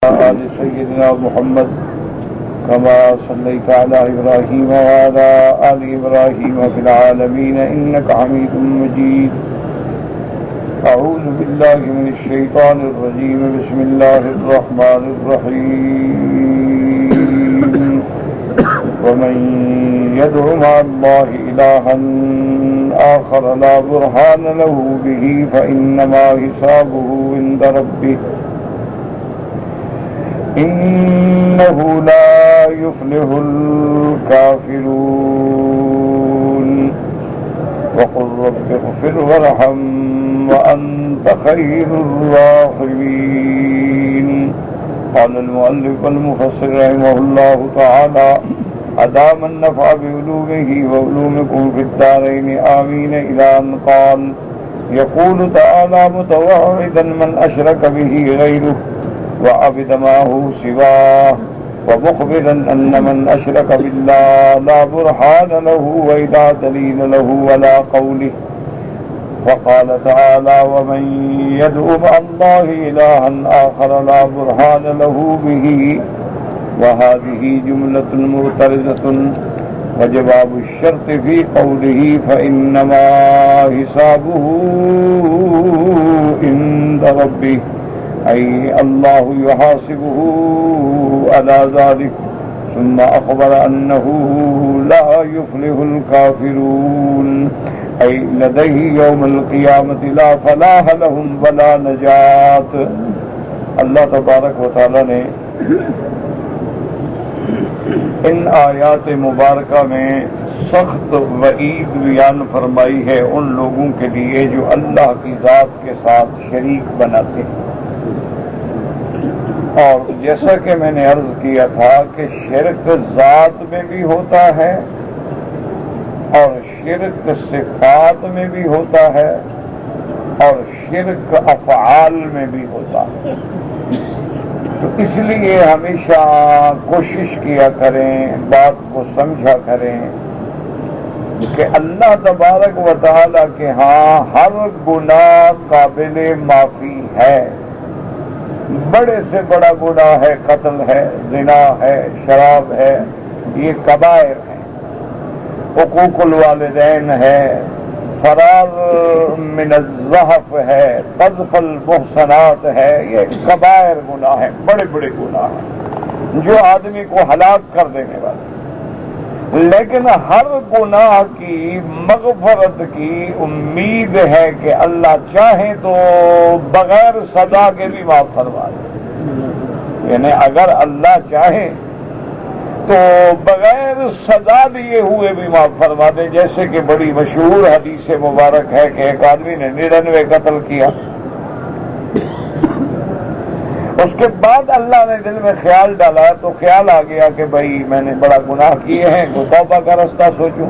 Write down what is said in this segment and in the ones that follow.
آل سيدنا محمد كما صليت على إبراهيم وعلى آل إبراهيم في العالمين إنك حميد مجيد. أعوذ بالله من الشيطان الرجيم. بسم الله الرحمن الرحيم. ومن يدع مع الله إلها آخر لا برهان له به فإنما حسابه عند ربه إنه لا يفلح الكافرون. وقل رب اغفر وارحم وأنت خير الراحمين. قال المؤلف المفسر رحمه الله تعالى: أدام النفع بعلومه وعلومكم في الدارين آمين، إلى أن قال: يقول تعالى متوعدا من أشرك به غيره وعبد معه سواه، ومخبرا أن من أشرك بالله لا برهان له ولا دليل له ولا قوله. وقال تعالى: ومن يدعو مع الله إلها آخر لا برهان له به. وهذه جملة معترضة، وجواب الشرط في قوله فإنما حسابه عند ربه، أي الله يحاسبه على ذلك. ثم أخبر أنه لا يفلح الكافرون، أي لديه يوم القيامة لا فلاح لهم ولا نجات. اللہ تبارک و تعالی نے ان آیات مبارکہ میں سخت وعید بیان فرمائی ہے ان لوگوں کے لیے جو اللہ کی ذات کے ساتھ شریک بناتے ہیں. اور جیسا کہ میں نے عرض کیا تھا کہ شرک ذات میں بھی ہوتا ہے اور شرک صفات میں بھی ہوتا ہے اور شرک افعال میں بھی ہوتا ہے. تو اس لیے ہمیشہ کوشش کیا کریں، بات کو سمجھا کریں کہ اللہ تبارک و تعالی کے ہاں ہر گناہ قابل معافی ہے. بڑے سے بڑا گناہ ہے، قتل ہے، زنا ہے، شراب ہے، یہ کبائر ہیں. حقوق الوالدین ہے، فرار من الزحف ہے، قذف المحصنات ہے، یہ کبائر گناہ ہیں، بڑے بڑے گناہ ہیں جو آدمی کو ہلاک کر دینے والے. لیکن ہر گناہ کی مغفرت کی امید ہے کہ اللہ چاہے تو بغیر سزا کے بھی معاف فرما دے. یعنی اگر اللہ چاہے تو بغیر سزا دیے ہوئے بھی معاف فرما دے. جیسے کہ بڑی مشہور حدیث مبارک ہے کہ ایک آدمی نے 99 قتل کیا، اس کے بعد اللہ نے دل میں خیال ڈالا تو خیال آ گیا کہ بھائی میں نے بڑا گناہ کیے ہیں، تو توبہ کا راستہ سوچوں.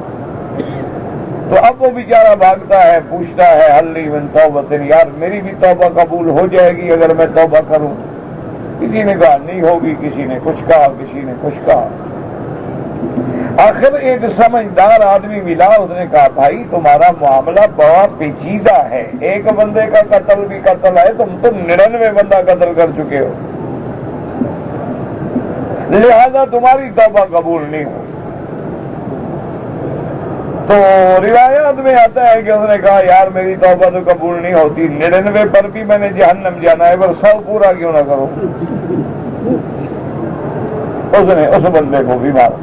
تو اب وہ بیچارہ بھاگتا ہے، پوچھتا ہے حلی من توبۃ، یار میری بھی توبہ قبول ہو جائے گی اگر میں توبہ کروں؟ کسی نے کہا نہیں ہوگی، کسی نے کچھ کہا، کسی نے کچھ کہا. آخر ایک سمجھدار آدمی ملا، اس نے کہا بھائی تمہارا معاملہ بڑا پیچیدہ ہے، ایک بندے کا قتل بھی قتل ہے، تم تو 99 بندہ قتل کر چکے ہو، لہذا تمہاری توبہ قبول نہیں ہو. تو روایات میں آتا ہے کہ اس نے کہا یار میری توبہ تو قبول نہیں ہوتی، 99 پر بھی میں نے جہنم جانا ہے، پر 100 پورا کیوں نہ کرو. اس نے اس بندے کو بھی مارا.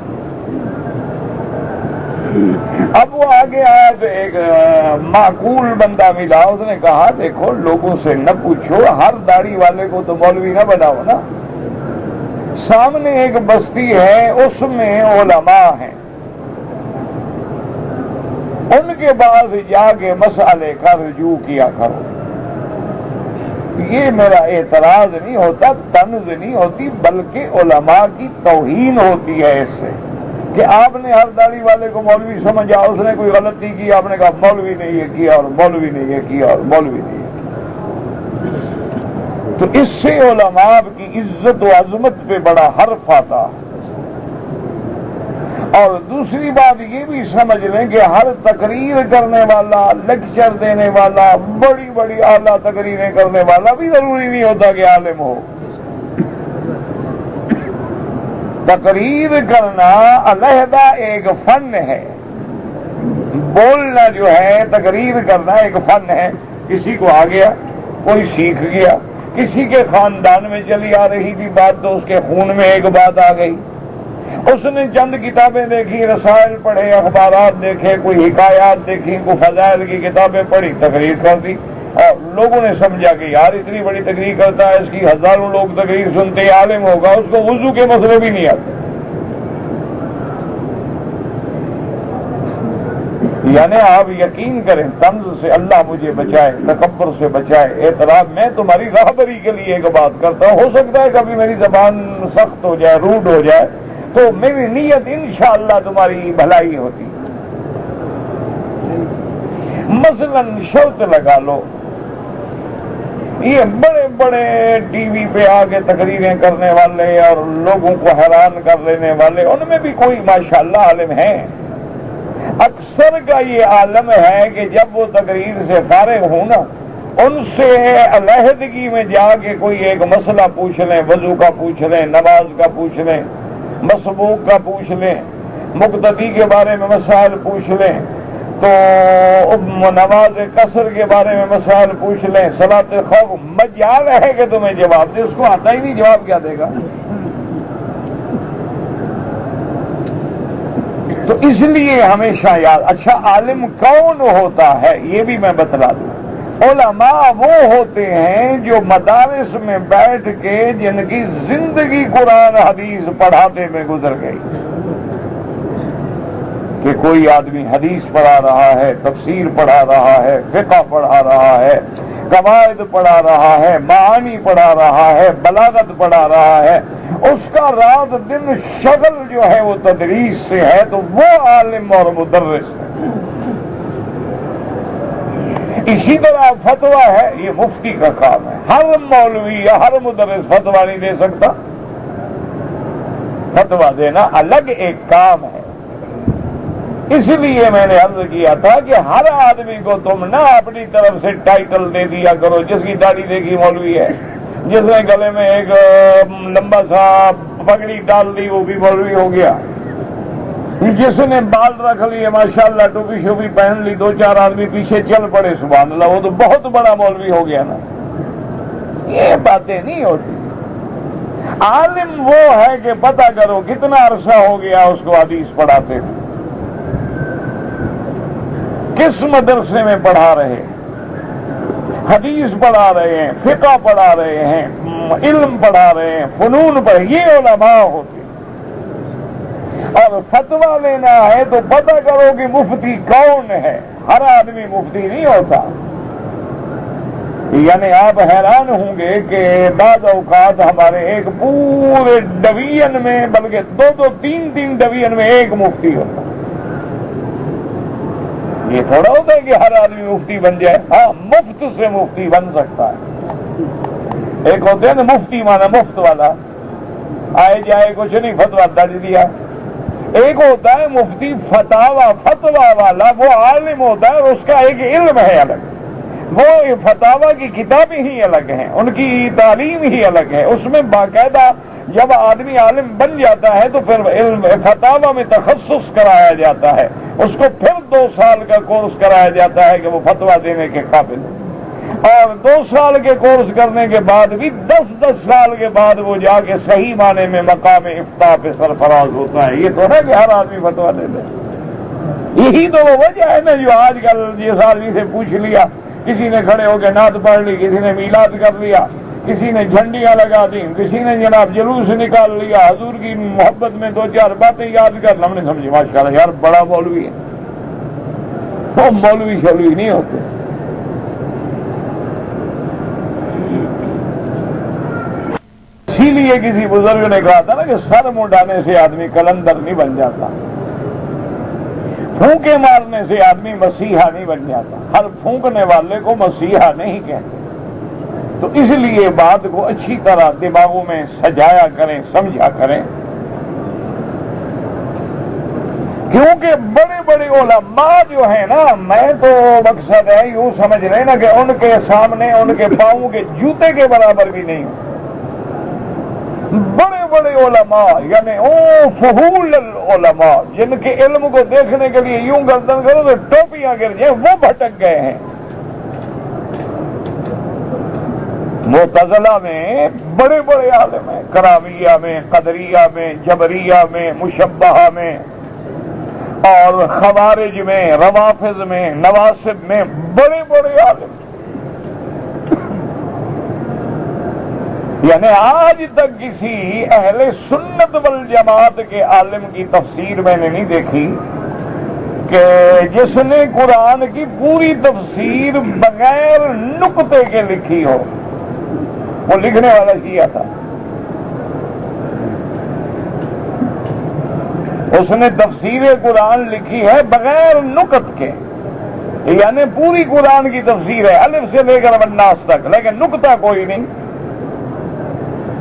اب وہ آگے آیا تو ایک معقول بندہ ملا، اس نے کہا دیکھو لوگوں سے نہ پوچھو، ہر داڑھی والے کو تو مولوی نہ بناؤ نا. سامنے ایک بستی ہے، اس میں علماء ہیں، ان کے پاس جا کے مسئلے کا رجوع کیا کرو. یہ میرا اعتراض نہیں ہوتا، طنز نہیں ہوتی، بلکہ علماء کی توہین ہوتی ہے اس سے کہ آپ نے ہر داڑھی والے کو مولوی سمجھا، اس نے کوئی غلطی کی، آپ نے کہا مولوی نے یہ کیا اور مولوی نے یہ کیا اور مولوی نے یہ کیا. تو اس سے علماء کی عزت و عظمت پہ بڑا حرف آتا. اور دوسری بات یہ بھی سمجھ لیں کہ ہر تقریر کرنے والا، لیکچر دینے والا، بڑی بڑی اعلیٰ تقریریں کرنے والا بھی ضروری نہیں ہوتا کہ عالم ہو. تقریر کرنا علیحدہ ایک فن ہے، بولنا جو ہے تقریر کرنا ایک فن ہے. کسی کو آ گیا، کوئی سیکھ گیا، کسی کے خاندان میں چلی آ رہی تھی بات تو اس کے خون میں ایک بات آ گئی، اس نے چند کتابیں دیکھی، رسائل پڑھے، اخبارات دیکھے، کوئی حکایات دیکھی، کوئی فضائل کی کتابیں پڑھی، تقریر کر دی، اور لوگوں نے سمجھا کہ یار اتنی بڑی تقریر کرتا ہے، اس کی ہزاروں لوگ تقریر سنتے، عالم ہوگا، اس کو وضو کے مسئلے بھی نہیں آتے. یعنی آپ یقین کریں، طنز سے اللہ مجھے بچائے، تکبر سے بچائے، اعتراف. میں تمہاری راہبری کے لیے ایک بات کرتا ہوں، ہو سکتا ہے کبھی میری زبان سخت ہو جائے، روڈ ہو جائے، تو میری نیت انشاءاللہ تمہاری بھلائی ہوتی. مثلا شرط لگا لو، یہ بڑے بڑے ٹی وی پہ آ کے تقریریں کرنے والے اور لوگوں کو حیران کر لینے والے، ان میں بھی کوئی ماشاءاللہ عالم ہیں. اکثر کا یہ عالم ہے کہ جب وہ تقریر سے فارغ ہوں نا، ان سے علیحدگی میں جا کے کوئی ایک مسئلہ پوچھ لیں، وضو کا پوچھ لیں، نماز کا پوچھ لیں، مسبوق کا پوچھ لیں، مقتدی کے بارے میں مسائل پوچھ لیں، تو نماز قصر کے بارے میں مسائل پوچھ لیں، صلاۃ خوف. مجال ہے کہ تمہیں جواب دے، اس کو آتا ہی نہیں، جواب کیا دے گا؟ تو اس لیے ہمیشہ یاد. اچھا عالم کون ہوتا ہے یہ بھی میں بتلا دوں. علماء وہ ہوتے ہیں جو مدارس میں بیٹھ کے جن کی زندگی قرآن حدیث پڑھاتے میں گزر گئی. کہ کوئی آدمی حدیث پڑھا رہا ہے، تفسیر پڑھا رہا ہے، فقہ پڑھا رہا ہے، قواعد پڑھا رہا ہے، معانی پڑھا رہا ہے، بلاغت پڑھا رہا ہے، اس کا رات دن شغل جو ہے وہ تدریس سے ہے، تو وہ عالم اور مدرس ہے. اسی طرح فتویٰ ہے، یہ مفتی کا کام ہے. ہر مولوی یا ہر مدرس فتویٰ نہیں دے سکتا. فتویٰ دینا الگ ایک کام ہے. اس لیے میں نے عرض کیا تھا کہ ہر آدمی کو تم نہ اپنی طرف سے ٹائٹل دے دیا کرو. جس کی داڑھی دیکھی مولوی ہے، جس نے گلے میں ایک لمبا سا پگڑی ڈال دی وہ بھی مولوی ہو گیا، جس نے بال رکھ لیے ماشاءاللہ، ٹوپی شوپی پہن لی، 2-4 آدمی پیچھے چل پڑے، سبحان اللہ، وہ تو بہت بڑا مولوی ہو گیا نا. یہ باتیں نہیں ہوتی. عالم وہ ہے کہ پتہ کرو کتنا عرصہ ہو گیا اس کو حدیث پڑھاتے ہیں، کس مدرسے میں پڑھا رہے، حدیث پڑھا رہے ہیں، فقہ پڑھا رہے ہیں، علم پڑھا رہے ہیں، فنون پڑھا. یہ علماء ہوتے. اور فتویٰ لینا ہے تو پتہ کرو کہ مفتی کون ہے. ہر آدمی مفتی نہیں ہوتا. یعنی آپ حیران ہوں گے کہ بعض اوقات ہمارے ایک پورے ڈویژن میں، بلکہ 2-3 ڈویژن میں ایک مفتی ہوتا. یہ تھوڑا ہوتا ہے کہ ہر آدمی مفتی بن جائے. ہاں، مفت سے مفتی بن سکتا ہے. ایک ہوتے ہیں نا مفتی مانا مفت والا، آئے جائے کچھ نہیں، فتویٰ دے دیا. ایک ہوتا ہے مفتی فتویٰ والا، وہ عالم ہوتا ہے اور اس کا ایک علم ہے الگ. وہ فتاوی کی کتابیں ہی الگ ہیں، ان کی تعلیم ہی الگ ہے. اس میں باقاعدہ جب آدمی عالم بن جاتا ہے تو پھر علم فتاوی میں تخصص کرایا جاتا ہے. اس کو پھر 2 سال کا کورس کرایا جاتا ہے کہ وہ فتویٰ دینے کے قابل ہے. اور 2 سال کے کورس کرنے کے بعد بھی 10 سال کے بعد وہ جا کے صحیح معنی میں مقام افتاء پہ سرفراز ہوتا ہے. یہ تو ہے کہ ہر آدمی فتویٰ دے دے. یہی تو وہ وجہ ہے نا جو آج کل جس آدمی سے پوچھ لیا، کسی نے کھڑے ہو کے نعت پڑھ لی، کسی نے میلاد کر لیا، کسی نے جھنڈیاں لگا دی، کسی نے جناب جلوس نکال لیا، حضور کی محبت میں 2-4 باتیں یاد کر، ہم نے سمجھی ماشاءاللہ یار بڑا مولوی ہے. وہ مولوی شولوی نہیں ہوتے. اسی لیے کسی بزرگ نے کہا تھا نا کہ سر منڈانے سے آدمی کلندر نہیں بن جاتا، پھونکے مارنے سے آدمی مسیحا نہیں بن جاتا. ہر پھونکنے والے کو مسیحا نہیں کہتے. تو اس لیے بات کو اچھی طرح دماغوں میں سجایا کریں، سمجھا کریں. کیونکہ بڑے بڑے علماء جو ہیں نا، میں تو مقصد ہے یوں سمجھ رہے نا کہ ان کے سامنے ان کے پاؤں کے جوتے کے برابر بھی نہیں ہوں. بڑے بڑے العلماء یعنی او فحول العلماء، جن کے علم کو دیکھنے کے لیے یوں گردن کرو تو ٹوپیاں گر جائیں، وہ بھٹک گئے ہیں۔ معتزلہ میں بڑے بڑے عالم ہیں، کرامیہ میں، قدریہ میں، جبریہ میں، مشبہہ میں، اور خوارج میں، روافض میں، نواسب میں بڑے بڑے عالم، یعنی آج تک کسی اہل سنت والجماعت کے عالم کی تفسیر میں نے نہیں دیکھی کہ جس نے قرآن کی پوری تفسیر بغیر نقطے کے لکھی ہو۔ وہ لکھنے والا شیعہ تھا، اس نے تفسیر قرآن لکھی ہے بغیر نقط کے، یعنی پوری قرآن کی تفسیر ہے الف سے لے کر الناس تک، لیکن نقطہ کوئی نہیں۔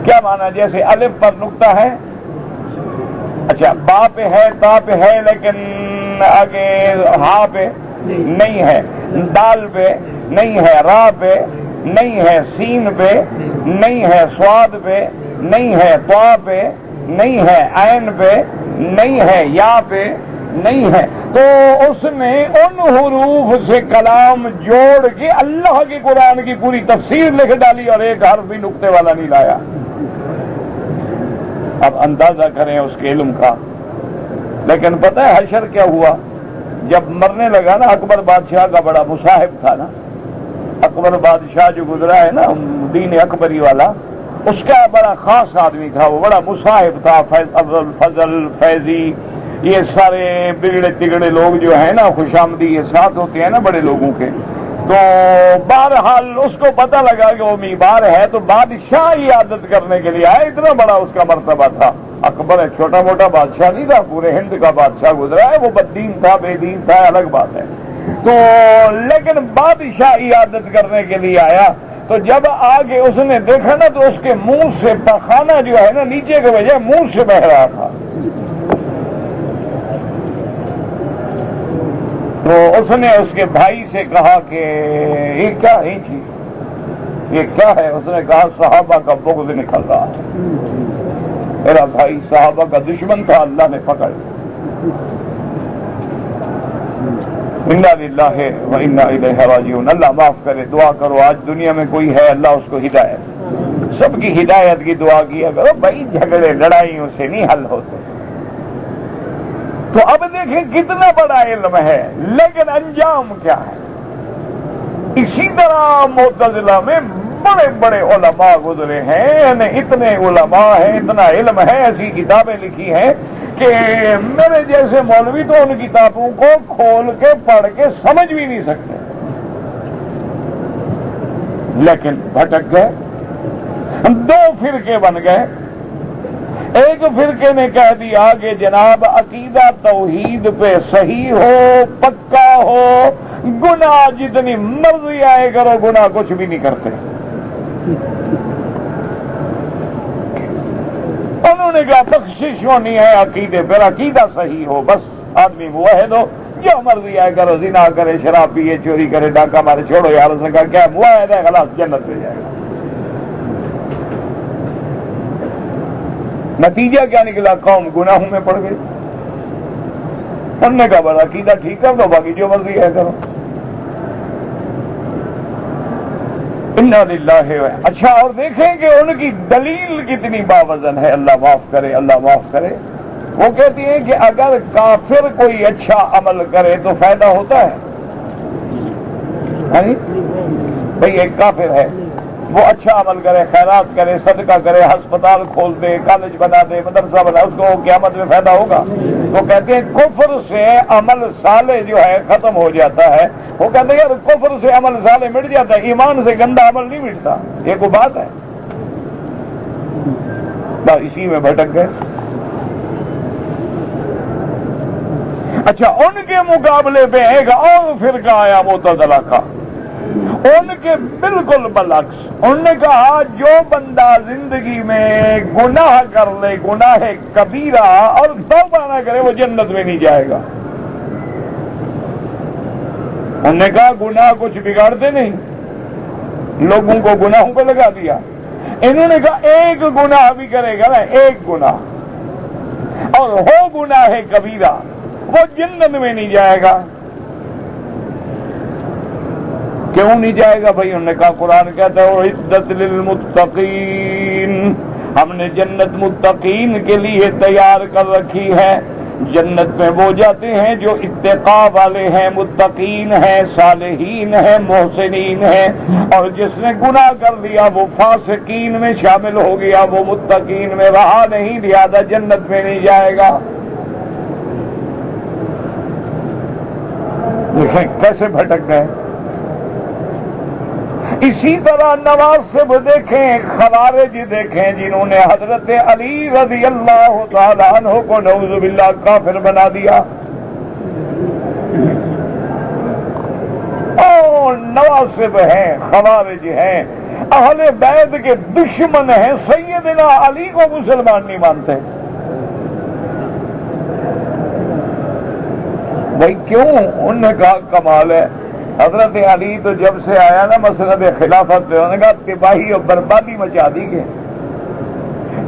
کیا مانا؟ جیسے الف پر نقطہ ہے، اچھا با پہ ہے، تا پہ ہے، لیکن آگے ہاں پہ نہیں ہے، دال پہ نہیں ہے، را پہ نہیں ہے، سین پہ نہیں ہے، سواد پہ نہیں ہے، طا پہ نہیں ہے، عین پہ نہیں ہے، یا پہ نہیں ہے، تو اس نے ان حروف سے کلام جوڑ کے اللہ کے قرآن کی پوری تفسیر لکھ ڈالی اور ایک حرف بھی نقطے والا نہیں لایا۔ اب اندازہ کریں اس کے علم کا۔ لیکن پتہ ہے حشر کیا ہوا؟ جب مرنے لگا نا، اکبر بادشاہ کا بڑا مصاحب تھا نا، اکبر بادشاہ جو گزرا ہے نا دین اکبری والا، اس کا بڑا خاص آدمی تھا، وہ بڑا مصاحب تھا، فضل فیضی، یہ سارے بگڑے تگڑے لوگ جو ہیں نا، خوش آمدی یہ ساتھ ہوتے ہیں نا بڑے لوگوں کے، تو بہرحال اس کو پتہ لگا کہ وہ بیمار ہے، تو بادشاہ عادت کرنے کے لیے آیا، اتنا بڑا اس کا مرتبہ تھا۔ اکبر چھوٹا موٹا بادشاہ نہیں تھا، پورے ہند کا بادشاہ گزرا ہے، وہ بددین تھا، بے دین تھا، الگ بات ہے، تو لیکن بادشاہ عادت کرنے کے لیے آیا، تو جب آگے اس نے دیکھا نا تو اس کے منہ سے پخانہ جو ہے نا نیچے کے بجائے منہ سے بہ رہا تھا، تو اس نے اس کے بھائی سے کہا کہ یہ کیا ہے چیز، یہ کیا ہے؟ اس نے کہا صحابہ کا بغض نکل رہا ہے، میرا بھائی صحابہ کا دشمن تھا، اللہ نے پکڑ لیا۔ انا للہ و انا الیہ راجعون۔ اللہ معاف کرے، دعا کرو، آج دنیا میں کوئی ہے اللہ اس کو ہدایت، سب کی ہدایت کی دعا کیا کرو بھائی، جھگڑے لڑائیوں سے نہیں حل ہوتے۔ تو اب دیکھیں کتنا بڑا علم ہے، لیکن انجام کیا ہے؟ اسی طرح معتزلہ میں بڑے بڑے علماء گزرے ہیں، یعنی اتنے علماء ہیں، اتنا علم ہے، ایسی کتابیں لکھی ہیں کہ میرے جیسے مولوی تو ان کتابوں کو کھول کے پڑھ کے سمجھ بھی نہیں سکتے، لیکن بھٹک گئے، دو فرقے بن گئے۔ ایک فرقے نے کہہ دیا کہ جناب عقیدہ توحید پہ صحیح ہو، پکا ہو، گناہ جتنی مرضی آئے کرو، گناہ کچھ بھی نہیں کرتے۔ انہوں نے کہا بخشش ہونی ہے عقیدے پر، عقیدہ صحیح ہو، بس آدمی موحد ہو، جو مرضی آئے کرو، زنا کرے، شراب پیے، چوری کرے، ڈاکہ مارے، چھوڑو یار، اس نے کہا کیا موحد ہے، خلاص جنت میں جائے گا۔ نتیجہ کیا نکلا؟ قوم گناہوں میں پڑ گئی۔ انہوں نے کہا بڑا عقیدہ ٹھیک کر دو، باقی جو مرضی ہے کرو۔ انا للہ۔ اچھا، اور دیکھیں کہ ان کی دلیل کتنی باوزن ہے، اللہ معاف کرے، اللہ معاف کرے۔ وہ کہتی ہیں کہ اگر کافر کوئی اچھا عمل کرے تو فائدہ ہوتا ہے۔ بھئی ایک کافر ہے، وہ اچھا عمل کرے، خیرات کرے، صدقہ کرے، ہسپتال کھول دے، کالج بنا دے، مدرسہ بنا، اس کو قیامت میں فائدہ ہوگا؟ وہ کہتے ہیں کفر سے عمل صالح جو ہے ختم ہو جاتا ہے۔ وہ کہتے ہیں یار کفر سے عمل صالح مٹ جاتا ہے، ایمان سے گندا عمل نہیں مٹتا، یہ کوئی بات ہے؟ بس اسی میں بھٹک گئے۔ اچھا، ان کے مقابلے پہ ایک اور فرقہ آیا معتزلہ کا، ان کے بالکل برعکس۔ انہوں نے کہا جو بندہ زندگی میں گناہ کر لے، گناہ کبیرہ، اور توبہ نہ کرے، وہ جنت میں نہیں جائے گا۔ انہوں نے کہا گناہ کچھ بگاڑتے نہیں، لوگوں کو گناہوں پہ لگا دیا۔ انہوں نے کہا ایک گناہ بھی کرے گا نا، ایک گناہ اور ہو گناہ کبیرہ، وہ جنت میں نہیں جائے گا۔ کیوں نہیں جائے گا بھائی؟ انہوں نے کہا قرآن کہتا ہے اعدت للمتقین، ہم نے جنت متقین کے لیے تیار کر رکھی ہے۔ جنت میں وہ جاتے ہیں جو اتقا والے ہیں، متقین ہیں، صالحین ہیں، محسنین ہیں، اور جس نے گناہ کر لیا وہ فاسقین میں شامل ہو گیا، وہ متقین میں رہا نہیں، لہذا جنت میں نہیں جائے گا۔ دیکھیں کیسے بھٹک گئے۔ اسی طرح نواصب دیکھیں، خوارج دیکھیں، جنہوں نے حضرت علی رضی اللہ تعالیٰ عنہ کو نعوذ باللہ کافر بنا دیا، اور نواصب ہیں، خوارج ہیں، اہل بیت کے دشمن ہیں، سیدنا علی کو مسلمان نہیں مانتے۔ بھائی کیوں؟ انہوں نے کہا کمال ہے، حضرت علی تو جب سے آیا نا مسند خلافت پہ، انہوں نے کہا تباہی اور بربادی مچا دی گئی،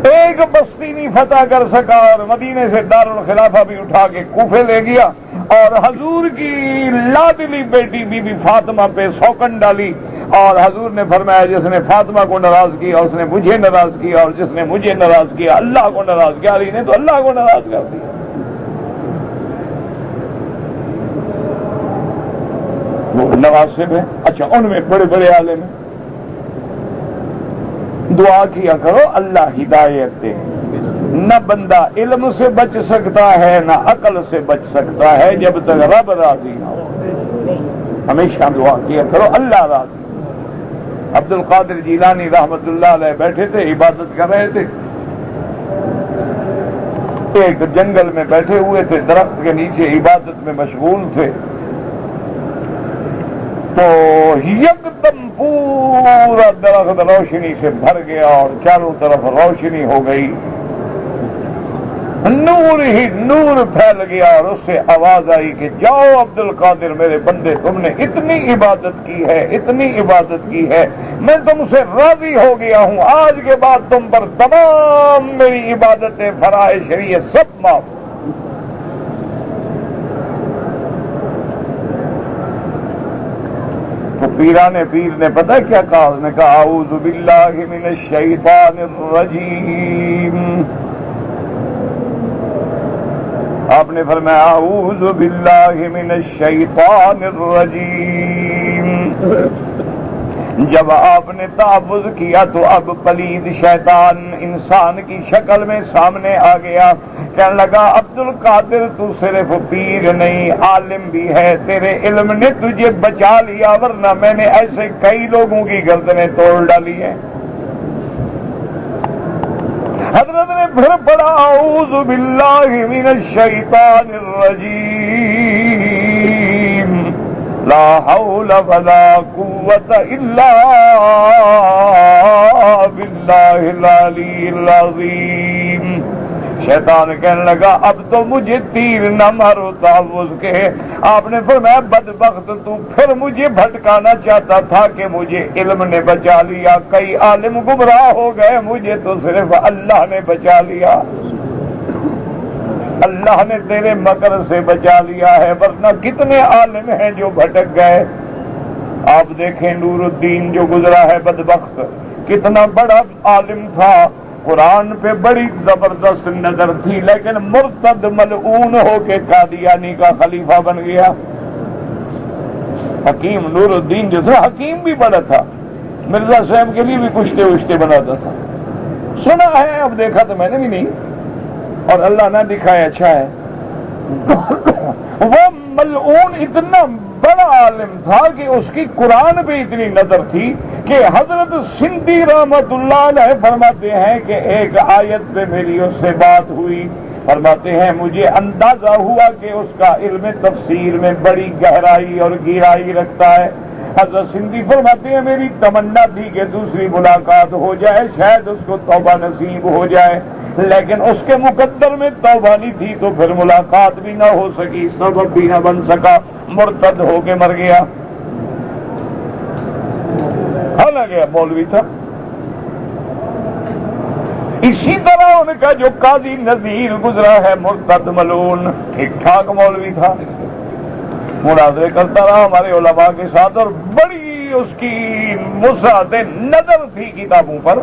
ایک بستی نہیں فتح کر سکا، اور مدینے سے دارالخلافہ بھی اٹھا کے کوفے لے گیا، اور حضور کی لاڈلی بیٹی بی بی فاطمہ پہ سوکن ڈالی، اور حضور نے فرمایا جس نے فاطمہ کو ناراض کیا اس نے مجھے ناراض کیا، اور جس نے مجھے ناراض کیا اللہ کو ناراض کیا، علی نے تو اللہ کو ناراض کر دیا۔ وہ نواسب ہیں، اچھا ان میں بڑے بڑے عالم ہیں، دعا کیا کرو اللہ ہدایت دے۔ نہ بندہ علم سے بچ سکتا ہے نہ عقل سے بچ سکتا ہے جب تک رب راضی نہ ہو۔ ہمیشہ دعا کیا کرو اللہ راضی۔ عبد القادر جیلانی رحمت اللہ علیہ بیٹھے تھے، عبادت کر رہے تھے، ایک جنگل میں بیٹھے ہوئے تھے، درخت کے نیچے عبادت میں مشغول تھے، تو یکدم پورا درخت روشنی سے بھر گیا اور چاروں طرف روشنی ہو گئی، نور ہی نور پھیل گیا، اور اس سے آواز آئی کہ جاؤ عبد القادر میرے بندے، تم نے اتنی عبادت کی ہے، اتنی عبادت کی ہے، میں تم سے راضی ہو گیا ہوں، آج کے بعد تم پر تمام میری عبادتیں فرائض شریعت سب معاف۔ تو پیران پیر نے پتہ کیا کہا؟ اس نے کہا اعوذ باللہ من الشیطان الرجیم، آپ نے فرمایا اعوذ باللہ من الشیطان الرجیم۔ جب آپ نے تحفظ کیا تو اب پلید شیطان انسان کی شکل میں سامنے آ گیا، کہنے لگا عبد القادر تو صرف پیر نہیں عالم بھی ہے، تیرے علم نے تجھے بچا لیا، ورنہ میں نے ایسے کئی لوگوں کی گردنیں توڑ ڈالی ہیں۔ حضرت نے پھر پڑھا اعوذ باللہ من الشیطان الرجیم، لا حول ولا قوت الا باللہ العلی العظیم۔ شیطان کہنے لگا اب تو مجھے تیر نہ مارو تحفظ کے۔ آپ نے فرمایا بدبخت تو پھر مجھے بھٹکانا چاہتا تھا کہ مجھے علم نے بچا لیا، کئی عالم گمراہ ہو گئے، مجھے تو صرف اللہ نے بچا لیا، اللہ نے تیرے مکر سے بچا لیا ہے، ورنہ کتنے عالم ہیں جو بھٹک گئے۔ آپ دیکھیں نور الدین جو گزرا ہے بدبخت، کتنا بڑا عالم تھا، قرآن پہ بڑی زبردست نظر تھی، لیکن مرتد ملعون ہو کے قادیانی کا خلیفہ بن گیا۔ حکیم نور الدین جو تھا حکیم بھی بڑا تھا، مرزا صاحب کے لیے بھی کشتے وشتے بناتا تھا، سنا ہے، اب دیکھا تو میں نے بھی نہیں، اور اللہ نہ دکھائے اچھا ہے۔ وہ ملعون اتنا بڑا عالم تھا کہ اس کی قرآن پہ اتنی نظر تھی کہ حضرت سندھی رحمت اللہ علیہ فرماتے ہیں کہ ایک آیت پہ میری اس سے بات ہوئی، فرماتے ہیں مجھے اندازہ ہوا کہ اس کا علم تفسیر میں بڑی گہرائی اور گہرائی رکھتا ہے۔ حضرت سندھی فرماتے ہیں میری تمنا تھی کہ دوسری ملاقات ہو جائے، شاید اس کو توبہ نصیب ہو جائے، لیکن اس کے مقدر میں توبہ نہیں تھی، تو پھر ملاقات بھی نہ ہو سکی، سبب بھی نہ بن سکا، مرتد ہو کے مر گیا۔ حالانکہ مولوی تھا، اسی طرح ان کا جو قاضی نذیر گزرا ہے مرتد ملعون، ٹھیک ٹھاک مولوی تھا، مناظرے کرتا رہا ہمارے علماء کے ساتھ، اور بڑی اس کی وسعت نظر تھی کتابوں پر،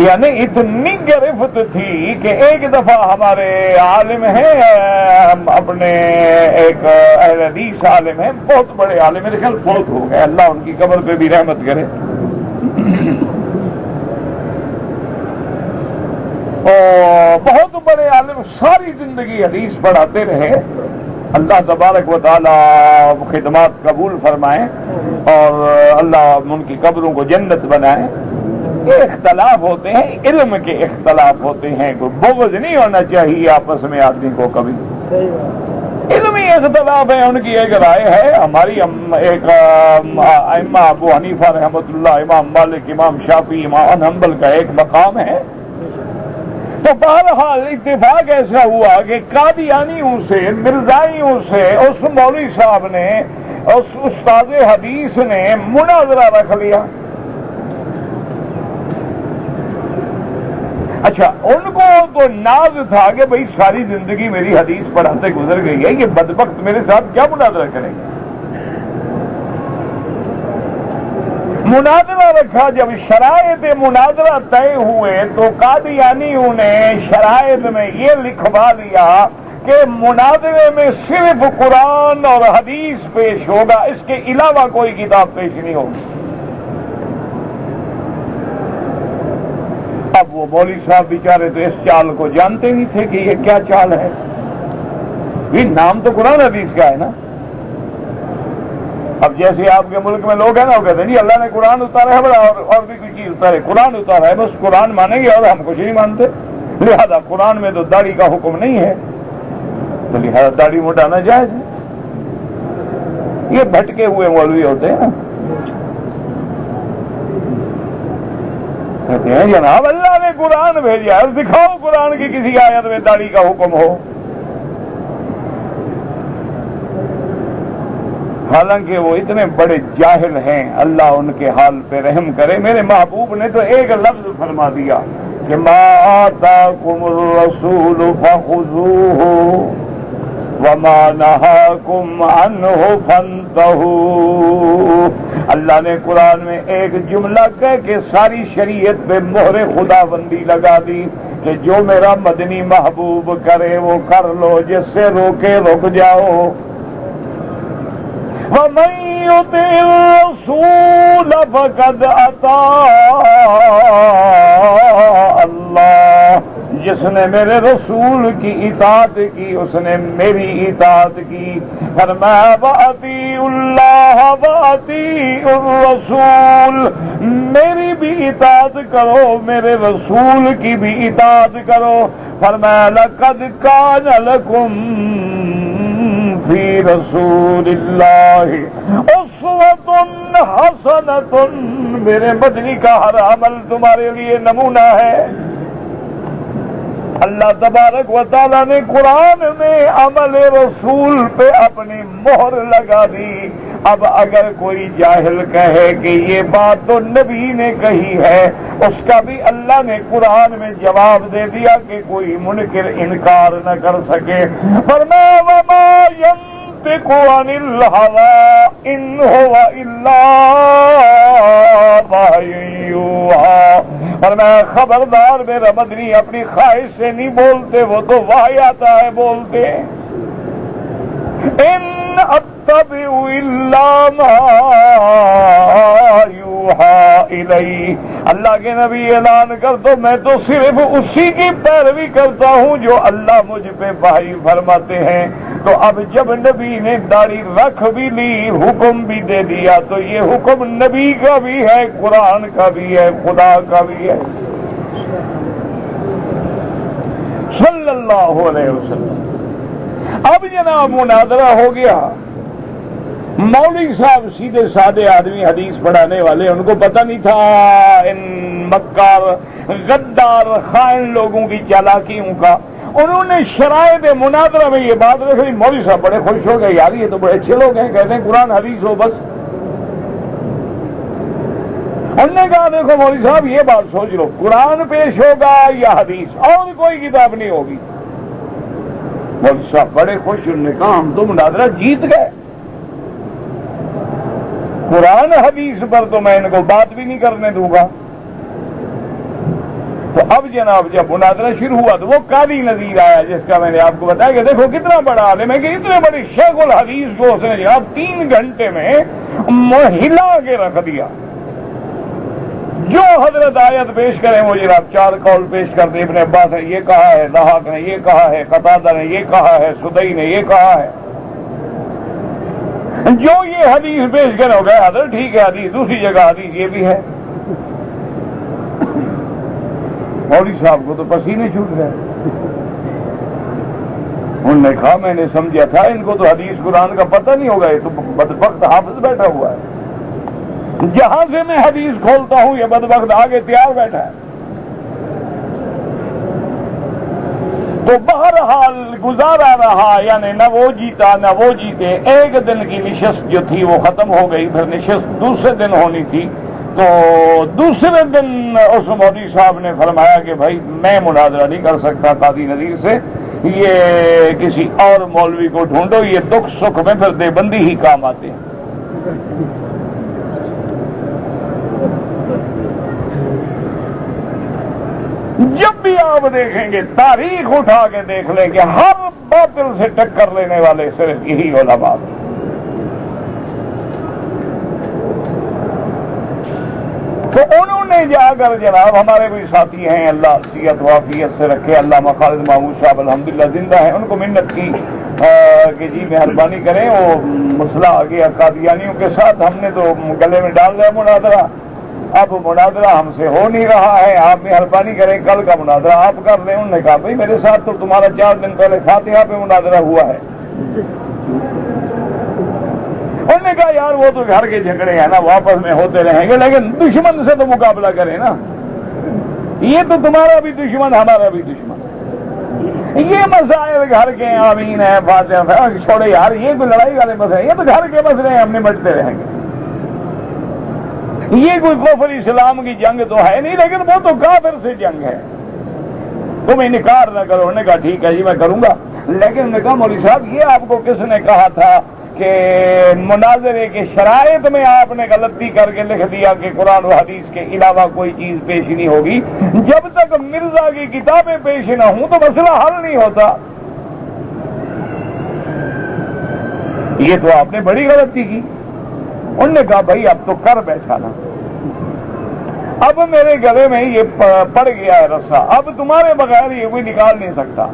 یعنی اتنی گرفت تھی کہ ایک دفعہ ہمارے عالم ہیں اپنے ایک اہل حدیث عالم ہیں، بہت بڑے عالم، میرے خیال فوت ہو گئے، اللہ ان کی قبر پہ بھی رحمت کرے، بہت بڑے عالم، ساری زندگی حدیث پڑھاتے رہے، اللہ تبارک و تعالی خدمات قبول فرمائیں اور اللہ ان کی قبروں کو جنت بنائے۔ یہ اختلاف ہوتے ہیں، علم کے اختلاف ہوتے ہیں، کوئی بغض نہیں ہونا چاہیے آپس میں آدمی کو کبھی، علمی اختلاف ہے، ان کی ایک رائے ہے، ہماری ایک ائمہ ابو حنیفہ رحمۃ اللہ، امام مالک، امام شافعی، امام حنبل کا ایک مقام ہے، تو بہرحال اتفاق ایسا ہوا کہ قادیانیوں سے، مرزائیوں سے اس مولوی صاحب نے، اس استاد حدیث نے مناظرہ رکھ لیا۔ اچھا، ان کو تو ناز تھا کہ بھئی ساری زندگی میری حدیث پڑھاتے گزر گئی ہے، یہ بدبخت میرے ساتھ کیا مناظرہ کریں گے؟ مناظرہ رکھا، جب شرائط مناظرہ طے ہوئے تو قادیانیوں نے شرائط میں یہ لکھوا لیا کہ مناظرے میں صرف قرآن اور حدیث پیش ہوگا، اس کے علاوہ کوئی کتاب پیش نہیں ہوگی۔ اب وہ مولوی صاحب بیچارے تو اس چال کو جانتے نہیں تھے کہ یہ کیا چال ہے، یہ نام تو قرآن حدیث کا ہے نا۔ اب جیسے آپ کے ملک میں لوگ ہیں نا، وہ کہتے ہیں جی اللہ نے قرآن اتارا ہے بڑا، اور بھی کوئی چیز اتارے، قرآن اتارا ہے بس قرآن مانیں گے اور ہم کچھ نہیں مانتے، لہذا قرآن میں تو داڑھی کا حکم نہیں ہے تو لہذا داڑھی مٹانا جائز ہے۔ یہ بھٹکے ہوئے مولوی ہوتے ہیں نا، کہتے ہیں جناب اللہ نے قرآن بھیجا ہے، دکھاؤ قرآن کی کسی آیت میں داڑھی کا حکم ہو۔ حالانکہ وہ اتنے بڑے جاہل ہیں، اللہ ان کے حال پہ رحم کرے۔ میرے محبوب نے تو ایک لفظ فرما دیا کہ ما آتاکم الرسول فخذوہ وما نہاکم عنہ فانتہوا۔ اللہ نے قرآن میں ایک جملہ کہہ کے ساری شریعت پہ مہر خدا بندی لگا دی کہ جو میرا مدنی محبوب کرے وہ کر لو، جس سے روکے رک جاؤ۔ وَمَن يُطِعِ الرَّسُولَ فَقَدْ أَطَاعَ اللَّهَ، جس نے میرے رسول کی اطاعت کی اس نے میری اطاعت کی۔ فرمایا وَأَطِیعُوا اللَّهَ وَأَطِیعُوا الرَّسُولَ، میری بھی اطاعت کرو، میرے رسول کی بھی اطاعت کرو۔ فرمایا لَقَدْ كَانَ لَكُمْ فی رسول اللہ اسوۃ حسنۃ، میرے مدنی کا ہر عمل تمہارے لیے نمونہ ہے۔ اللہ تبارک و تعالیٰ نے قرآن میں عمل رسول پہ اپنی مہر لگا دی۔ اب اگر کوئی جاہل کہے کہ یہ بات تو نبی نے کہی ہے، اس کا بھی اللہ نے قرآن میں جواب دے دیا کہ کوئی منکر انکار نہ کر سکے۔ فرمایا وما ينطق عن الهوى ان هو الا وحی یوحی، فرمایا خبردار میرا مدنی اپنی خواہش سے نہیں بولتے، وہ تو وحی آتا ہے بولتے۔ ان اتبع الا ما یوحی الی، اللہ کے نبی اعلان کر دو میں تو صرف اسی کی پیروی کرتا ہوں جو اللہ مجھ پہ وحی فرماتے ہیں۔ تو اب جب نبی نے داڑھی رکھ بھی لی، حکم بھی دے دیا، تو یہ حکم نبی کا بھی ہے، قرآن کا بھی ہے، خدا کا بھی ہے صلی اللہ علیہ وسلم۔ اب جناب مناظرہ ہو گیا، مولوی صاحب سیدھے سادے آدمی حدیث پڑھانے والے، ان کو پتہ نہیں تھا ان مکار غدار خائن لوگوں کی چالاکیوں کا۔ انہوں نے شرائط مناظرہ میں یہ بات رکھ لی، مولوی صاحب بڑے خوش ہو گئے، یار یہ تو بڑے اچھے لوگ ہیں، کہتے ہیں قرآن حدیث ہو بس۔ انہوں نے کہا دیکھو مولوی صاحب یہ بات سوچ لو، قرآن پیش ہوگا یا حدیث، اور کوئی کتاب نہیں ہوگی۔ مولوی صاحب بڑے خوش، انہوں نے کہا ہم تو مناظرہ جیت گئے، قرآن حدیث پر تو میں ان کو بات بھی نہیں کرنے دوں گا۔ تو اب جناب جب مناظرہ شروع ہوا تو وہ قاضی نذیر آیا، جس کا میں نے آپ کو بتایا کہ دیکھو کتنا بڑا عالم ہے، کہ اتنے بڑے شیخ الحدیث کو اس نے جناب 3 گھنٹے میں ہلا کے رکھ دیا۔ جو حضرت آیت پیش کریں وہ جناب 4 قول پیش کرتے، ابن عباس نے یہ کہا ہے، ضحاک نے یہ کہا ہے، قتادہ نے یہ کہا ہے، سدئی نے یہ کہا ہے، جو یہ حدیث پیش کرے ہو گیا حضرت ٹھیک ہے، حدیث دوسری جگہ حدیث یہ بھی ہے۔ مولوی صاحب کو تو پسینے چھوٹ گئے، انہوں نے کہا میں نے سمجھا تھا ان کو تو حدیث قرآن کا پتہ نہیں ہوگا، یہ تو بدبخت حافظ بیٹھا ہوا ہے، جہاں سے میں حدیث کھولتا ہوں یہ بدبخت آگے تیار بیٹھا ہے۔ تو بہرحال گزارا رہا، یعنی نہ وہ جیتا نہ وہ جیتے۔ ایک دن کی نشست جو تھی وہ ختم ہو گئی، پھر نشست دوسرے دن ہونی تھی، تو دوسرے دن اس مولوی صاحب نے فرمایا کہ بھائی میں مناظرہ نہیں کر سکتا قاضی نذیر سے، یہ کسی اور مولوی کو ڈھونڈو، یہ دکھ سکھ میں پھر دیوبندی ہی کام آتے ہیں۔ جب بھی آپ دیکھیں گے تاریخ اٹھا کے دیکھ لیں کہ ہر باطل سے ٹکر لینے والے صرف یہی علماء ہیں۔ تو انہوں نے جا کر جناب، ہمارے بھی ساتھی ہیں اللہ صحت و عافیت سے رکھے، علامہ خالد محمود صاحب الحمدللہ زندہ ہیں، ان کو منت کی کہ جی مہربانی کریں، وہ مسئلہ آ گیا قادیانیوں کے ساتھ، ہم نے تو گلے میں ڈال دیا مناظرہ، اب مناظرہ ہم سے ہو نہیں رہا ہے، آپ مہربانی کریں کل کا مناظرہ آپ کر لیں۔ انہوں نے کہا بھائی میرے ساتھ تو تمہارا 4 دن پہلے فاتحہ پہ مناظرہ ہوا ہے۔ انہوں نے کہا یار وہ تو گھر کے جھگڑے ہیں نا، واپس میں ہوتے رہیں گے، لیکن دشمن سے تو مقابلہ کریں نا، یہ تو تمہارا بھی دشمن ہمارا بھی دشمن، یہ مسائل گھر کے آمین ہے فاتحہ چھوڑے یار، یہ کوئی لڑائی والے مسئلے ہیں، یہ تو گھر کے مسئلے ہیں، ہم نمٹتے رہیں گے، یہ کوئی کفر اسلام کی جنگ تو ہے نہیں، لیکن وہ تو کافر سے جنگ ہے، تم انکار نہ کرو۔ انہوں نے کہا ٹھیک ہے جی میں کروں گا، لیکن انہوں نے کہا مولوی صاحب یہ آپ کو کس نے کہا تھا کہ مناظرے کے شرائط میں آپ نے غلطی کر کے لکھ دیا کہ قرآن و حدیث کے علاوہ کوئی چیز پیش نہیں ہوگی؟ جب تک مرزا کی کتابیں پیش نہ ہوں تو مسئلہ حل نہیں ہوتا۔ یہ تو آپ نے بڑی غلطی کی۔ انہوں نے کہا بھائی اب تو کر بیٹھا نا، اب میرے گلے میں یہ پڑ گیا ہے رسا، اب تمہارے بغیر یہ کوئی نکال نہیں سکتا۔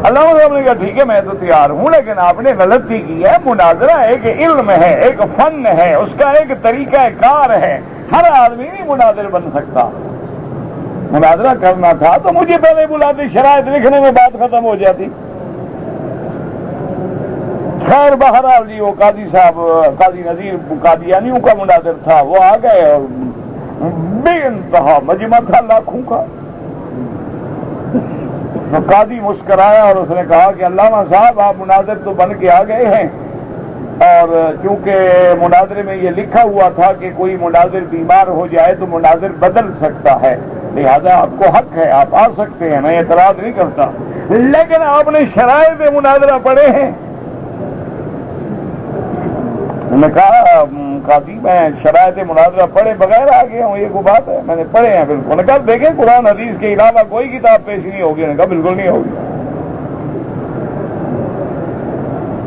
علامہ صاحب نے کہا ٹھیک ہے میں تو تیار ہوں، لیکن آپ نے غلطی کی ہے، مناظرہ ایک علم ہے، ایک فن ہے، اس کا ایک طریقہ کار ہے، ہر آدمی نہیں مناظر بن سکتا۔ مناظرہ کرنا تھا تو مجھے پہلے بلاتے، شرائط لکھنے میں بات ختم ہو جاتی۔ خیر بہرحال جی وہ قاضی صاحب، قاضی نذیر قادیانیوں کا مناظر تھا، وہ آ گئے اور بے انتہا مجمع تھا لاکھوں کا۔ تو قاضی مسکرایا اور اس نے کہا کہ علامہ صاحب آپ مناظر تو بن کے آ گئے ہیں، اور چونکہ مناظرے میں یہ لکھا ہوا تھا کہ کوئی مناظر بیمار ہو جائے تو مناظر بدل سکتا ہے، لہذا آپ کو حق ہے آپ آ سکتے ہیں، میں اعتراض نہیں کرتا، لیکن آپ نے شرائط مناظرہ پڑھے ہیں؟ میں نے کہا قاضی میں شرائط مناظرہ پڑھے بغیر آ گیا ہوں، یہ کوئی بات ہے؟ میں نے پڑھے ہیں بالکل۔ انہوں نے کہا دیکھیں قرآن حدیث کے علاوہ کوئی کتاب پیش نہیں ہوگی۔ انہوں نے کہا بالکل نہیں ہوگی۔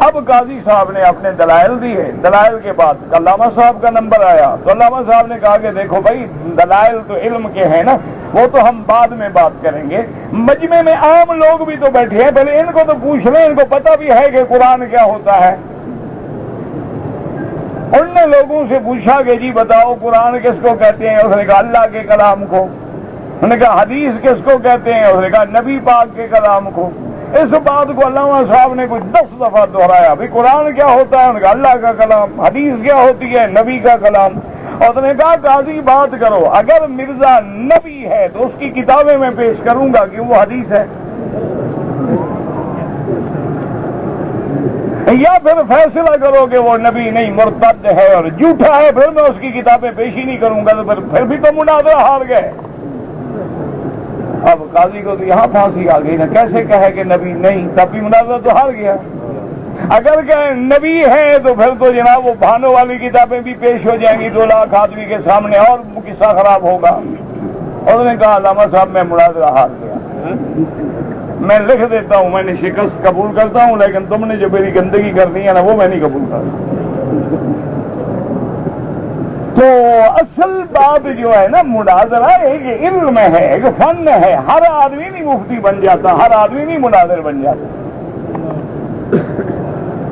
اب قاضی صاحب نے اپنے دلائل دیے، دلائل کے بعد علامہ صاحب کا نمبر آیا، تو علامہ صاحب نے کہا کہ دیکھو بھائی دلائل تو علم کے ہیں نا، وہ تو ہم بعد میں بات کریں گے، مجمع میں عام لوگ بھی تو بیٹھے ہیں، پہلے ان کو تو پوچھ لیں، ان کو پتہ بھی ہے کہ قرآن کیا ہوتا ہے۔ انہوں نے لوگوں سے پوچھا کہ جی بتاؤ قرآن کس کو کہتے ہیں؟ اس نے کہا اللہ کے کلام کو۔ انہوں نے کہا حدیث کس کو کہتے ہیں؟ اس نے کہا نبی پاک کے کلام کو۔ اس بات کو علامہ صاحب نے کچھ 10 دفعہ دہرایا، بھائی قرآن کیا ہوتا ہے؟ انہوں نے کہا اللہ کا کلام۔ حدیث کیا ہوتی ہے؟ نبی کا کلام۔ اور اس نے کہا قاضی بات کرو، اگر مرزا نبی ہے تو اس کی کتابیں میں پیش کروں گا کہ وہ حدیث ہے، یا پھر فیصلہ کرو کہ وہ نبی نہیں مرتد ہے اور جھوٹا ہے، پھر میں اس کی کتابیں پیش ہی نہیں کروں گا، تو پھر بھی تو مناظرہ ہار گئے۔ اب قاضی کو تو یہاں پھانسی آ گئی نا، کیسے کہے کہ نبی نہیں، تب بھی مناظرہ تو ہار گیا۔ اگر کہ نبی ہے تو پھر تو جناب وہ بھانوں والی کتابیں بھی پیش ہو جائیں گی 2 لاکھ آدمی کے سامنے، اور قصہ خراب ہوگا۔ اور انہوں نے کہا علامہ صاحب میں مناظرہ ہار گیا، میں لکھ دیتا ہوں، میں نے شکست قبول کرتا ہوں، لیکن تم نے جو میری گندگی کرنی ہے نا وہ میں نہیں قبول کرتا۔ تو اصل بات جو ہے نا مناظرہ ایک علم ہے، ایک فن ہے، ہر آدمی نہیں مفتی بن جاتا، ہر آدمی نہیں مناظر بن جاتا۔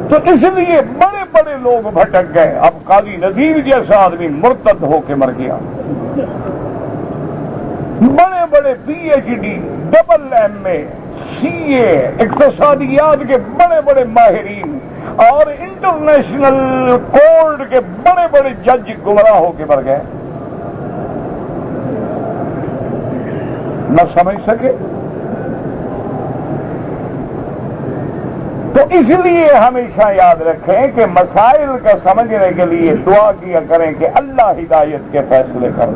تو اس لیے بڑے بڑے لوگ بھٹک گئے۔ اب قاضی نذیر جیسا آدمی مرتد ہو کے مر گیا، بڑے بڑے PhD AA CA اقتصادیات کے بڑے بڑے ماہرین اور انٹرنیشنل کورٹ کے بڑے بڑے جج گمراہ ہو کے مر گئے، نہ سمجھ سکے۔ تو اس لیے ہمیشہ یاد رکھیں کہ مسائل کا سمجھنے کے لیے دعا کیا کریں کہ اللہ ہدایت کے فیصلے کر،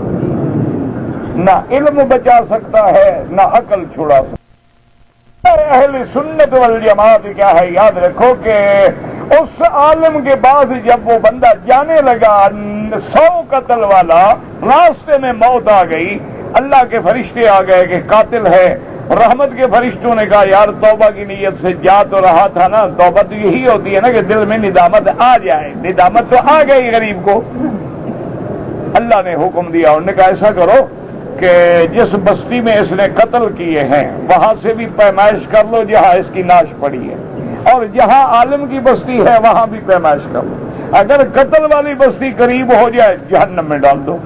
نہ علم بچا سکتا ہے نہ عقل چھڑا سکتا۔ اہل سنت والجماعت کیا ہے، یاد رکھو کہ اس عالم کے بعد جب وہ بندہ جانے لگا 100 قتل والا، راستے میں موت آ گئی، اللہ کے فرشتے آ گئے کہ قاتل ہے، رحمت کے فرشتوں نے کہا یار توبہ کی نیت سے جا تو رہا تھا نا، توبہ تو یہی ہوتی ہے نا کہ دل میں ندامت آ جائے، ندامت تو آ گئی غریب کو۔ اللہ نے حکم دیا، انہوں نے کہا ایسا کرو کہ جس بستی میں اس نے قتل کیے ہیں وہاں سے بھی پیمائش کر لو جہاں اس کی لاش پڑی ہے، اور جہاں عالم کی بستی ہے وہاں بھی پیمائش کر لو۔ اگر قتل والی بستی قریب ہو جائے جہنم میں ڈال دو،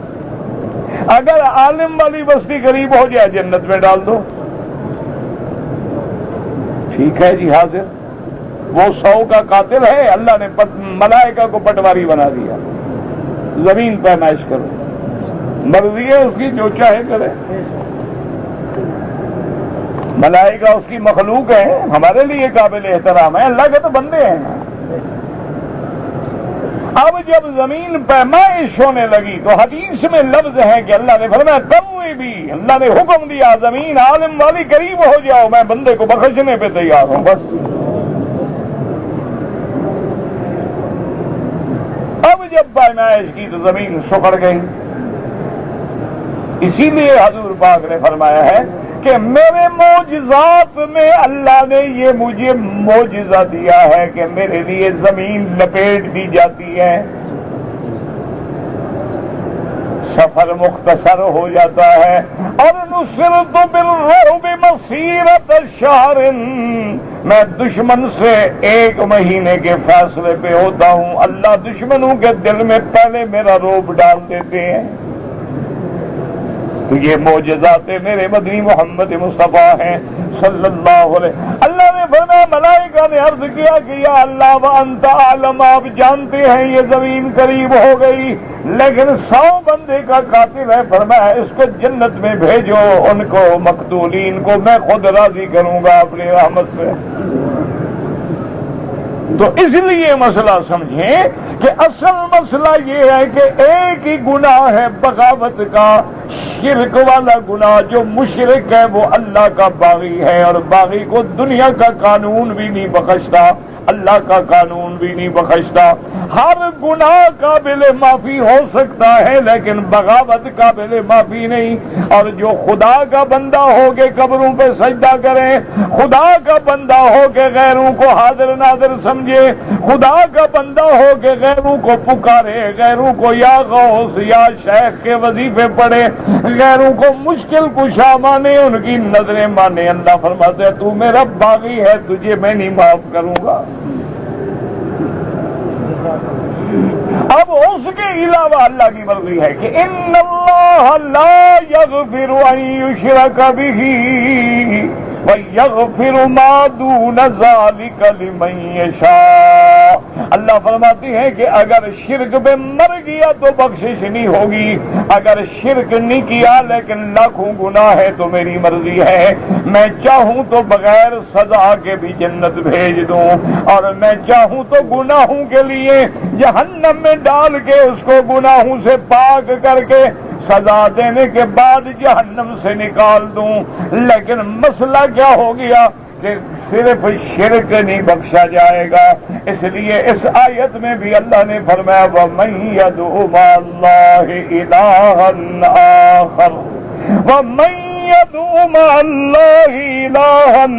اگر عالم والی بستی قریب ہو جائے جنت میں ڈال دو۔ ٹھیک ہے جی حاضر، وہ 100 کا قاتل ہے، اللہ نے ملائکہ کو پٹواری بنا دیا، زمین پیمائش کرو، مرضی ہے اس کی جو چاہے کرے، ملائکہ اس کی مخلوق ہے، ہمارے لیے قابل احترام ہے، اللہ کے تو بندے ہیں۔ اب جب زمین پیمائش ہونے لگی تو حدیث میں لفظ ہے کہ اللہ نے فرمایا تب ہوئی بھی، اللہ نے حکم دیا زمین عالم والی قریب ہو جاؤ، میں بندے کو بخشنے پہ تیار ہوں۔ بس اب جب پیمائش کی تو زمین سکڑ گئی، اسی لیے حضور پاک نے فرمایا ہے کہ میرے معجزات میں اللہ نے یہ مجھے معجزہ دیا ہے کہ میرے لیے زمین لپیٹ دی جاتی ہے، سفر مختصر ہو جاتا ہے، اور نصرت بالرعب مسیرۃ شہر، میں دشمن سے 1 مہینے کے فاصلے پہ ہوتا ہوں، اللہ دشمنوں کے دل میں پہلے میرا رعب ڈال دیتے ہیں۔ تو یہ معجزات میرے مدنی محمد مصطفیٰ ہیں صلی اللہ علیہ۔ اللہ نے فرمایا ملائکہ نے عرض کیا کہ یا اللہ وانت عالم، آپ جانتے ہیں یہ زمین قریب ہو گئی، لیکن 100 بندے کا قاتل ہے، فرمایا اس کو جنت میں بھیجو، ان کو مقتولین کو میں خود راضی کروں گا اپنی رحمت سے۔ تو اس لیے مسئلہ سمجھیں کہ اصل مسئلہ یہ ہے کہ ایک ہی گناہ ہے بغاوت کا، شرک والا گناہ۔ جو مشرک ہے وہ اللہ کا باغی ہے، اور باغی کو دنیا کا قانون بھی نہیں بخشتا، اللہ کا قانون بھی نہیں بخشتا۔ ہر گناہ قابل معافی ہو سکتا ہے لیکن بغاوت قابل معافی نہیں۔ اور جو خدا کا بندہ ہو کے قبروں پہ سجدہ کرے، خدا کا بندہ ہو کے غیروں کو حاضر ناظر سمجھے، خدا کا بندہ ہو کے غیروں کو پکارے، غیروں کو یا غوث یا شیخ کے وظیفے پڑھے، غیروں کو مشکل کشا مانے، ان کی نظریں مانے، اللہ فرماتے ہیں تو میرا باغی ہے، تجھے میں نہیں معاف کروں گا۔ اب اس کے علاوہ اللہ کی مرضی ہے کہ ان اللہ لا یغفر ان یشرک بہ ویغفر ما دون ذلک لمن یشاء۔ اللہ فرماتی ہے کہ اگر شرک پہ مر گیا تو بخشش نہیں ہوگی، اگر شرک نہیں کیا لیکن لاکھوں گناہ ہے تو میری مرضی ہے، میں چاہوں تو بغیر سزا کے بھی جنت بھیج دوں، اور میں چاہوں تو گناہوں کے لیے جہنم میں ڈال کے اس کو گناہوں سے پاک کر کے سزا دینے کے بعد جہنم سے نکال دوں۔ لیکن مسئلہ کیا ہو گیا کہ صرف شرک نہیں بخشا جائے گا، اس لیے اس آیت میں بھی اللہ نے فرمایا وَمَن يَدْعُ مَعَ اللَّهِ إِلَٰهًا آخَرَ وَمَن يَدْعُ مَعَ اللَّهِ إِلَٰهًا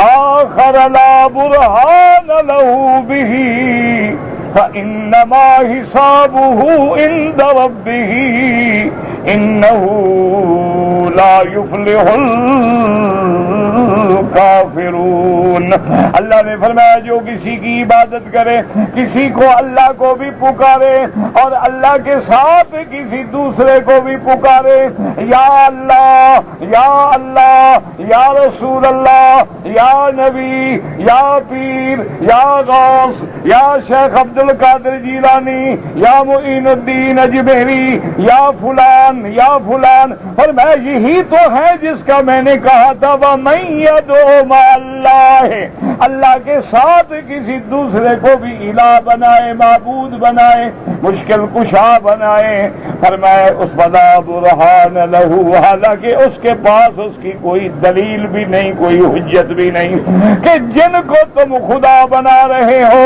آخَرَ لَا بُرْهَانَ لَهُ بِهِ فَإِنَّمَا حِسَابُهُ عِندَ رَبِّهِ إِنَّهُ لَا يُفْلِحُ الکافرون۔ اللہ نے فرمایا جو کسی کی عبادت کرے، کسی کو اللہ کو بھی پکارے اور اللہ کے ساتھ کسی دوسرے کو بھی پکارے، یا اللہ یا اللہ یا رسول اللہ یا نبی یا پیر یا غوث یا شیخ عبد القادر جیلانی یا معین الدین اجمیری یا فلان یا فلان، فرمایا یہی تو ہے جس کا میں نے کہا تھا وَمَن يَدْعُ مَعَ اللَّهِ، اللہ کے ساتھ کسی دوسرے کو بھی الہ بنائے، معبود بنائے، مشکل کشا بنائے، فرمائے اس فلا برہان لہو، حالانکہ اس کے پاس اس کی کوئی دلیل بھی نہیں، کوئی حجت بھی نہیں کہ جن کو تم خدا بنا رہے ہو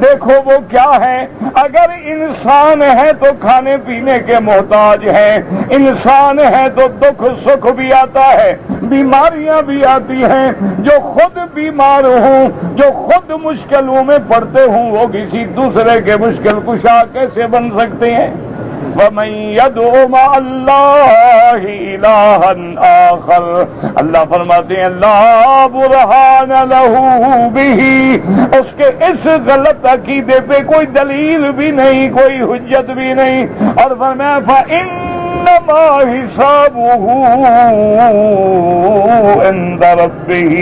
دیکھو وہ کیا ہے۔ اگر انسان ہے تو کھانے پینے کے محتاج ہے، انسان ہے تو دکھ سکھ بھی آتا ہے، بیماریاں بھی آتی ہیں، جو خود بیمار ہوں، جو خود مشکلوں میں پڑتے ہوں، وہ کسی دوسرے کے مشکل کشا کیسے بن سکتے ہیں؟ وَمَن يَدْعُ مَعَ اللَّهِ إِلَٰهًا آخَرَ، اللہ فرماتے ہیں لا برہان لہ بہ، اس کے اس غلط عقیدے پہ کوئی دلیل بھی نہیں، کوئی حجت بھی نہیں، اور فرمایا فَإِنَّمَا حِسَابُهُ عِندَ رَبِّهِ،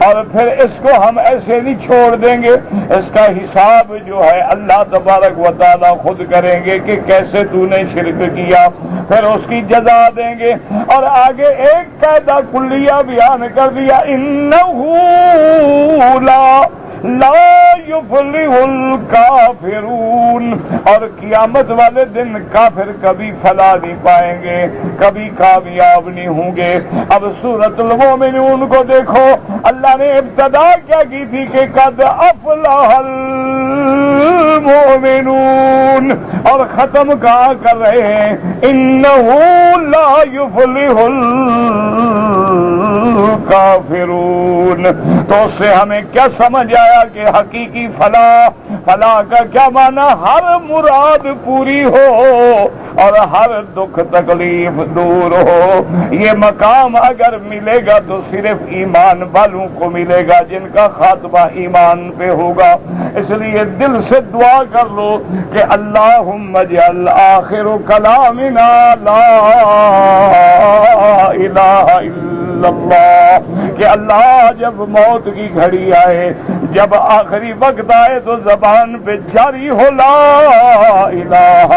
اور پھر اس کو ہم ایسے نہیں چھوڑ دیں گے، اس کا حساب جو ہے اللہ تبارک و تعالی خود کریں گے کہ کیسے تو نے شرک کیا، پھر اس کی جزا دیں گے۔ اور آگے ایک قاعدہ کلیہ بیان کر دیا انہو لا یفلح الکافرون، اور قیامت والے دن کافر کبھی فلاح نہیں پائیں گے، کبھی کامیاب نہیں ہوں گے۔ اب سورۃ المومنون کو دیکھو، اللہ نے ابتدا کیا کی تھی کہ قد افلح المؤمنون، اور ختم کہاں کر رہے ہیں انہو لا یفلح الکافرون۔ تو اس سے ہمیں کیا سمجھ آیا کہ حقیقی فلاح کا کیا معنی؟ ہر مراد پوری ہو اور ہر دکھ تکلیف دور ہو۔ یہ مقام اگر ملے گا تو صرف ایمان والوں کو ملے گا، جن کا خاتمہ ایمان پہ ہوگا۔ اس لیے دل سے دعا کر لو کہ اللہم اجعل آخر کلامنا لا الہ الا اللہ، کہ اللہ جب موت کی گھڑی آئے، جب آخری وقت آئے تو زبان پہ جاری ہو لا الہ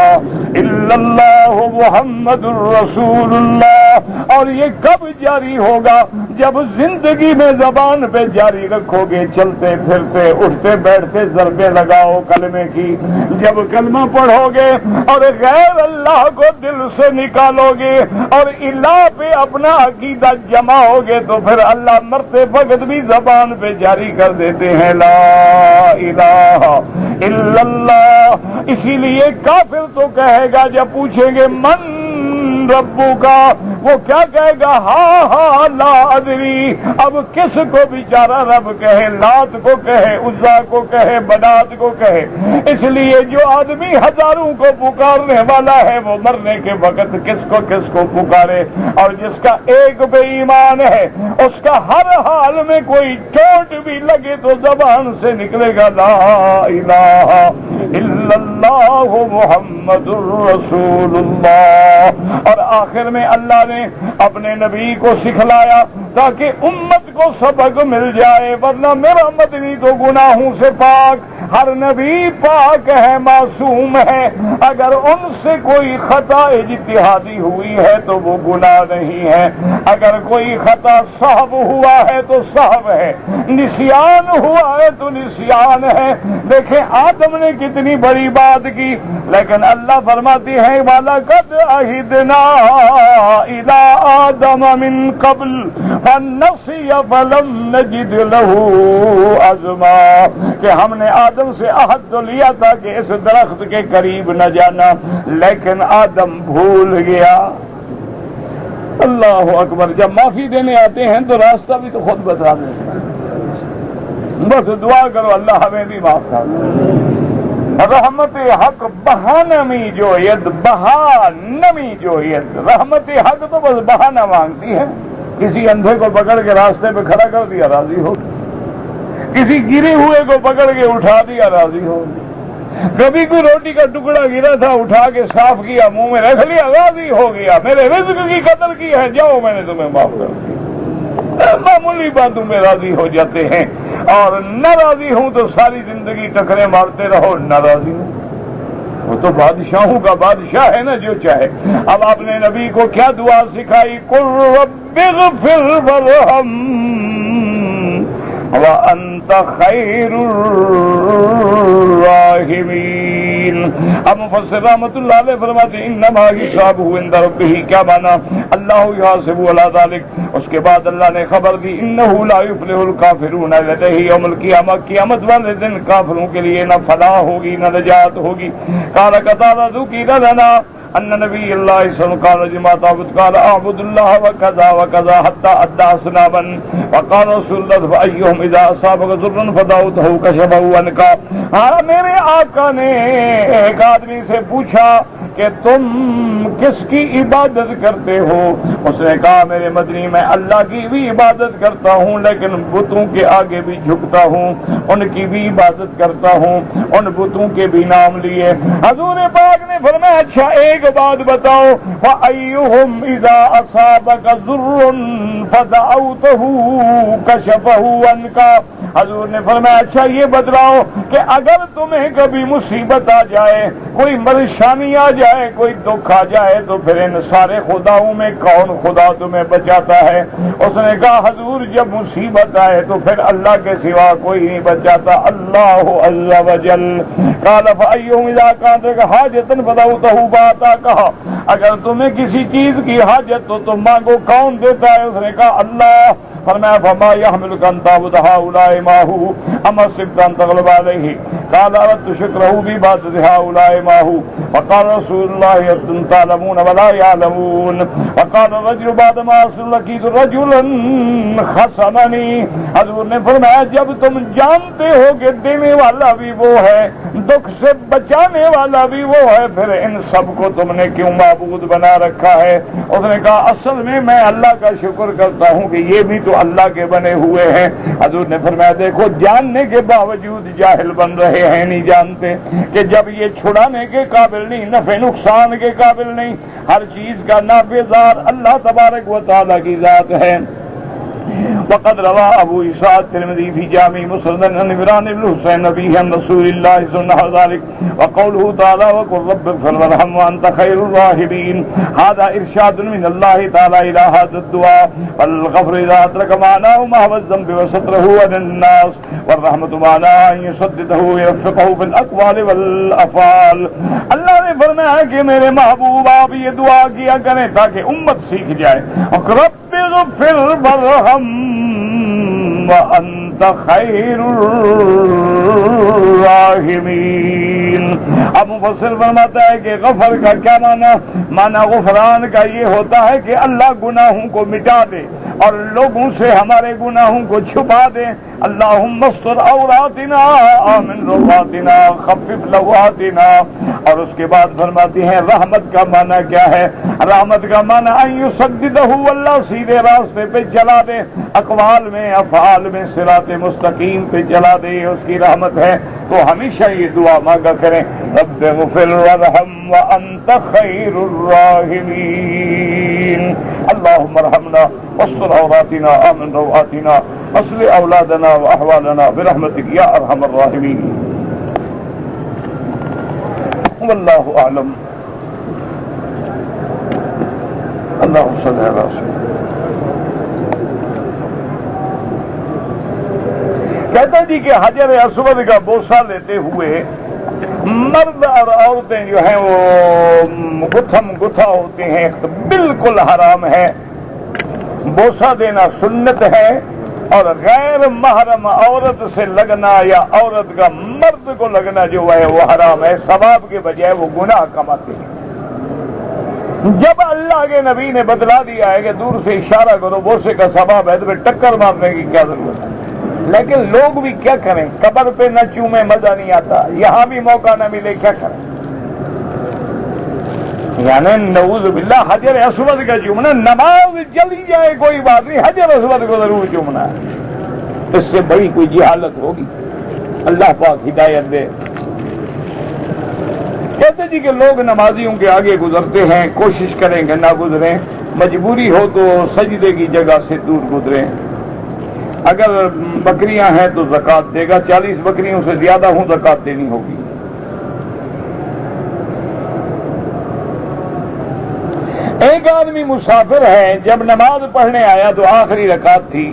الا اللہ محمد الرسول اللہ۔ اور یہ کب جاری ہوگا؟ جب زندگی میں زبان پہ جاری رکھو گے، چلتے پھرتے اٹھتے بیٹھتے ضربیں لگاؤ کلمے کی، جب کلمہ پڑھو گے اور غیر اللہ کو دل سے نکالو گے اور الہ پہ اپنا عقیدہ جماؤ گے تو پھر اللہ مرتے وقت بھی زبان پہ جاری کر دیتے ہیں لا الہ الا اللہ۔ اسی لیے کافر تو کہے گا جب پوچھیں گے من ربو کا، وہ کیا کہے گا ہاں لا ادری۔ اب کس کو بیچارہ رب کہے؟ لات کو کہے، عزا کو کہے، بنات کو کہے۔ اس لیے جو آدمی ہزاروں کو پکارنے والا ہے وہ مرنے کے وقت کس کو پکارے؟ اور جس کا ایک بے ایمان ہے اس کا ہر حال میں کوئی چوٹ بھی لگے تو زبان سے نکلے گا لا الہ الا اللہ محمد الرسول اللہ۔ اور آخر میں اللہ نے اپنے نبی کو سکھلایا تاکہ امت کو سبق مل جائے، ورنہ میرا مدنی تو گناہوں سے پاک، ہر نبی پاک ہے، معصوم ہے، اگر ان سے کوئی خطا اجتہادی ہوئی ہے تو وہ گناہ نہیں ہے، اگر کوئی خطا صحب ہوا ہے تو صحب ہے، نسیان ہوا ہے تو نسیان ہے۔ دیکھیں آدم نے کتنی بڑی بات کی، لیکن اللہ فرماتی ہے وَلَقَدْ عَهِدْنَا إِلَىٰ آدَمَ مِن قَبْلُ فَنَسِيَ فَلَمْ نَجِدْ لَهُ عَزْمًا، کہ ہم نے آدم سے عہد تو لیا تھا کہ اس درخت کے قریب نہ جانا، لیکن آدم بھول گیا۔ اللہ اکبر، جب معافی دینے آتے ہیں تو راستہ بھی تو خود بتا دیتے ہیں، بس دعا کرو اللہ ہمیں بھی معاف کر دے۔ رحمت حق بہانمی جوید، بہانمی جوید، رحمت حق تو بس بہانہ مانگتی ہے۔ کسی اندھے کو پکڑ کے راستے پہ کھڑا کر دیا راضی ہو، کسی گرے ہوئے کو پکڑ کے اٹھا دیا راضی ہو، کبھی کوئی روٹی کا ٹکڑا گرا تھا اٹھا کے صاف کیا منہ میں رکھ لیا راضی ہو گیا، میرے رزق کی قدر کی ہے، جاؤ میں نے تمہیں معاف کر دیا۔ معمولی باتوں میں راضی ہو جاتے ہیں، اور ناراضی ہوں تو ساری زندگی ٹکرے مارتے رہو۔ ناراضی ہوں وہ تو بادشاہوں کا بادشاہ ہے نا، جو چاہے۔ اب آپ نے نبی کو کیا دعا سکھائی؟ قل رب اغفر وارحم وانت خیر الراحمین۔ اب مفسر رحمۃ اللہ علیہ فرماتے ہیں انما حسابہ عند ربہ، کیا مانا؟ اللہ یحاسب علی ذلک۔ اس کے بعد اللہ نے خبر دی انہ لا یفلح الکافرون لدیہ یوم القیامہ، قیامت والے دن کافروں کے لیے نہ فلاح ہوگی نہ نجات ہوگی۔ قال قتادہ ذکر لنا ان نبی اللہ صلی اللہ علیہ وسلم قال جما تعبد قال اعبد اللہ وکذا وکذا حتى ادى اسنابا وقال رسول اللہ فایہم اذا اصابك ضر فدعوته كشفه عنك۔ ہاں میرے آقا نے ایک آدمی سے پوچھا کہ تم کس کی عبادت کرتے ہو؟ اس نے کہا میرے مدنی میں اللہ کی بھی عبادت کرتا ہوں لیکن بتوں کے آگے بھی جھکتا ہوں، ان کی بھی عبادت کرتا ہوں، ان بتوں کے بھی نام لیے۔ حضور پاک نے فرمایا اچھا ایک بات بتاؤ، فَأَيُّهُمْ إِذَا أَصَابَكَ ضُرٌّ فَدَعَوْتَهُ كَشَفَهُ عَنْكَ۔ حضور نے فرمایا اچھا یہ بتلاؤ کہ اگر تمہیں کبھی مصیبت آ جائے، کوئی پریشانی آ جائے، کوئی دکھ آ جائے، تو پھر ان سارے خداؤں میں کون خدا تمہیں بچاتا ہے؟ اس نے کہا حضور جب مصیبت آئے تو پھر اللہ کے سوا کوئی نہیں بچاتا، اللہ عز وجل۔ قال فأيهم إذا كانت حاجة فدعوته باتا، کہا اگر تمہیں کسی چیز کی حاجت تو تم مانگو، کون دیتا ہے؟ اس نے کہا اللہ۔ فرمایا فما يحملك ان تعبد هؤلاء معه اما حسبت ان تغلب عليه؟ قال اردت شكره بعبادة هؤلاء معه، وقال رسول الله انتم تعلمون ولا يعلمون۔ وقال الرجل بعد ما اصل لقيت رجلا خصمني۔ حضور نے فرمایا جب تم جانتے ہو کہ دینے والا بھی وہ ہے، دکھ سے بچانے والا بھی وہ ہے، پھر ان سب کو تم نے کیوں معبود بنا رکھا ہے؟ اس نے کہا اصل میں اللہ کا شکر کرتا ہوں کہ یہ بھی تو اللہ کے بنے ہوئے ہیں۔ حضور نے فرمایا دیکھو جاننے کے باوجود جاہل بن رہے ہیں، نہیں جانتے کہ جب یہ چھڑانے کے قابل نہیں، نفع نقصان کے قابل نہیں، ہر چیز کا نافع ذات اللہ تبارک و تعالی کی ذات ہے۔ وقد روى ابو اسحاق الترمذي في جامع مسند عن عمران بن حسين نبي عن رسول الله صلى الله عليه وسلم وقوله تعالى وقل رب اغفر وارحم وانت خير الراحمين، هذا ارشاد من الله تعالى الى هذا الدعاء۔ والغفر اذا اترك معناه محو الذنب وستره عن الناس، والرحمة معناه ان يسدده ويوفقه في الاقوال والافعال۔ اللہ نے فرمایا کہ میرے محبوب آپ یہ دعا کیا کریں تاکہ امت سیکھ جائے، رب اغفر وارحم وانت خیر الراحمین۔ اب مفسر فرماتا ہے کہ غفر کا کیا معنی غفران کا یہ ہوتا ہے کہ اللہ گناہوں کو مٹا دے اور لوگوں سے ہمارے گناہوں کو چھپا دے۔ اللہم استر عوراتنا آمن رواتنا خفف لواتنا۔ اور اس کے بعد فرماتی ہیں رحمت کا معنی کیا ہے؟ رحمت کا معنی ان یسددہ، اللہ سیدھے راستے پہ چلا دے، اقوال میں افعال میں صراط مستقیم پہ چلا دے، اس کی رحمت ہے۔ تو ہمیشہ یہ دعا مانگا کریں رب اغفر وارحم وانت خیر الراحمین۔ اللہم ارحمنا واستر عوراتنا آمن رواتنا واصلح اولادنا واحوالنا برحمتک یا ارحم الراحمین۔ واللہ اعلم۔ اللہ صلی اللہ علیہ وسلم۔ کہتا جی کہ حجر اسود کا بوسہ لیتے ہوئے مرد اور عورتیں جو ہیں وہ گتھم گتھا ہوتے ہیں، بالکل حرام ہے۔ بوسہ دینا سنت ہے، اور غیر محرم عورت سے لگنا یا عورت کا مرد کو لگنا جو ہے وہ حرام ہے، ثواب کے بجائے وہ گناہ کماتے ہیں۔ جب اللہ کے نبی نے بتلا دیا ہے کہ دور سے اشارہ کرو بوسے کا ثواب ہے، تو پھر ٹکر مارنے کی کیا ضرورت ہے؟ لیکن لوگ بھی کیا کریں، قبر پہ نہ چومے مزہ نہیں آتا، یہاں بھی موقع نہ ملے کیا کریں؟ یعنی نعوذ باللہ حجر اسود کا چومنا، نماز چلی جائے کوئی بات نہیں، حجر اسود کو ضرور چومنا ہے، اس سے بڑی کوئی جہالت ہوگی؟ اللہ پاک ہدایت دے۔ کہتے جی کہ لوگ نمازیوں کے آگے گزرتے ہیں، کوشش کریں کہ نہ گزریں، مجبوری ہو تو سجدے کی جگہ سے دور گزریں۔ اگر بکریاں ہیں تو زکوٰۃ دے گا، 40 بکریوں سے زیادہ ہوں زکوٰۃ دینی ہوگی۔ ایک آدمی مسافر ہے، جب نماز پڑھنے آیا تو آخری رکعت تھی،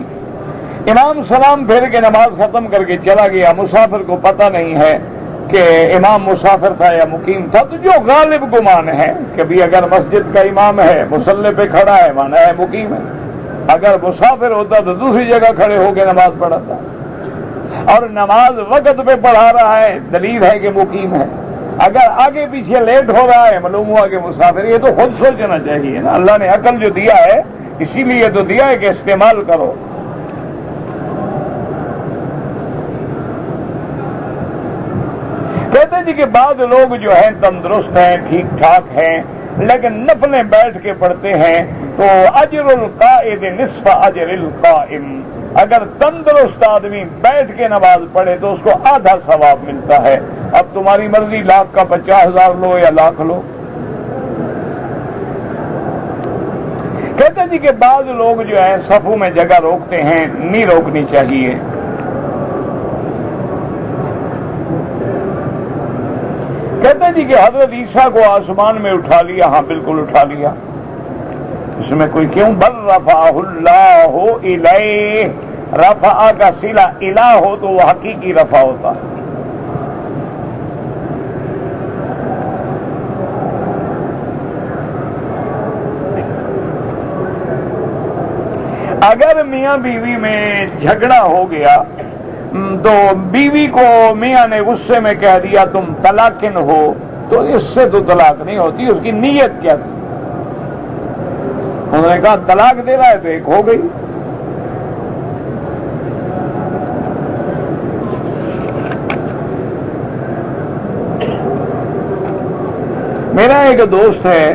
امام سلام پھیر کے نماز ختم کر کے چلا گیا، مسافر کو پتہ نہیں ہے کہ امام مسافر تھا یا مقیم تھا، تو جو غالب گمان ہے کہ بھی اگر مسجد کا امام ہے مصلی پہ کھڑا ہے مانا ہے مقیم ہے، اگر مسافر ہوتا تو دوسری جگہ کھڑے ہو کے نماز پڑھاتا، اور نماز وقت پہ پڑھا رہا ہے دلیل ہے کہ مقیم ہے۔ اگر آگے پیچھے لیٹ ہو رہا ہے معلوم ہوا کہ مسافر، یہ تو خود سوچنا چاہیے نا، اللہ نے عقل جو دیا ہے اسی لیے تو دیا ہے کہ استعمال کرو۔ کہتے جی کہ بعض لوگ جو ہیں تندرست ہیں، ٹھیک ٹھاک ہیں، لیکن نفلیں بیٹھ کے پڑھتے ہیں تو اجر القائد نصف اجر القائم، اگر تندرست آدمی بیٹھ کے نماز پڑھے تو اس کو آدھا ثواب ملتا ہے۔ اب تمہاری مرضی، لاکھ کا 50,000 لو یا لاکھ لو۔ کہتے جی کہ بعض لوگ جو ہیں صفوں میں جگہ روکتے ہیں، نہیں روکنی چاہیے۔ کہتے جی کہ حضرت عیسیٰ کو آسمان میں اٹھا لیا، ہاں بالکل اٹھا لیا، اس میں کوئی کیوں؟ بل رفعہ اللہ الیہ، رفع کا صلہ الہ ہو تو وہ حقیقی رفع ہوتا ہے۔ اگر میاں بیوی میں جھگڑا ہو گیا تو بیوی کو میاں نے غصے میں کہہ دیا تم طلاقن ہو، تو اس سے تو طلاق نہیں ہوتی، اس کی نیت کیا تھی؟ انہوں نے کہا طلاق دے رہا ہے تو ایک ہو گئی۔ میرا ایک دوست ہے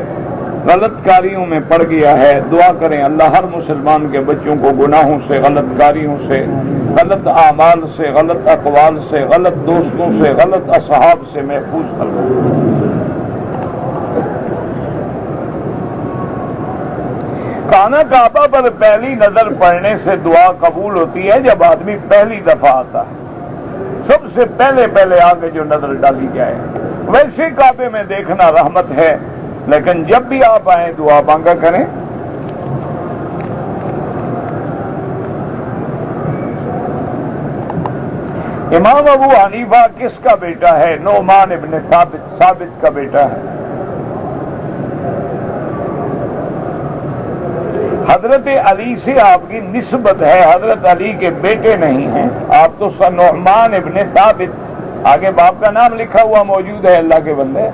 غلط کاریوں میں پڑ گیا ہے، دعا کریں اللہ ہر مسلمان کے بچوں کو گناہوں سے، غلط کاریوں سے، غلط اعمال سے، غلط اقوال سے، غلط دوستوں سے، غلط اصحاب سے محفوظ فرمائے۔ خانہ کعبہ پر پہلی نظر پڑنے سے دعا قبول ہوتی ہے جب آدمی پہلی دفعہ آتا ہے، سب سے پہلے آگے جو نظر ڈالی جائے۔ ویسے کعبے میں دیکھنا رحمت ہے، لیکن جب بھی آپ آئیں دعا مانگا کریں۔ امام ابو حنیفہ کس کا بیٹا ہے؟ نعمان ابن ثابت کا بیٹا ہے۔ حضرت علی سے آپ کی نسبت ہے، حضرت علی کے بیٹے نہیں ہیں آپ تو۔ نعمان ابن ثابت، آگے باپ کا نام لکھا ہوا موجود ہے، اللہ کے بندے۔